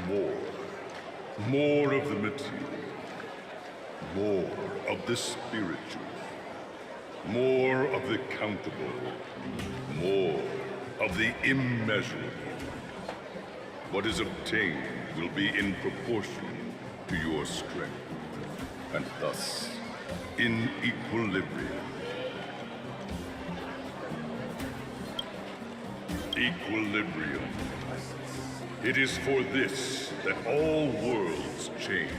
S17: more of the material, more of the spiritual, more of the countable, more of the immeasurable. What is obtained will be in proportion to your strength, and thus in equilibrium. Equilibrium. It is for this that all worlds change.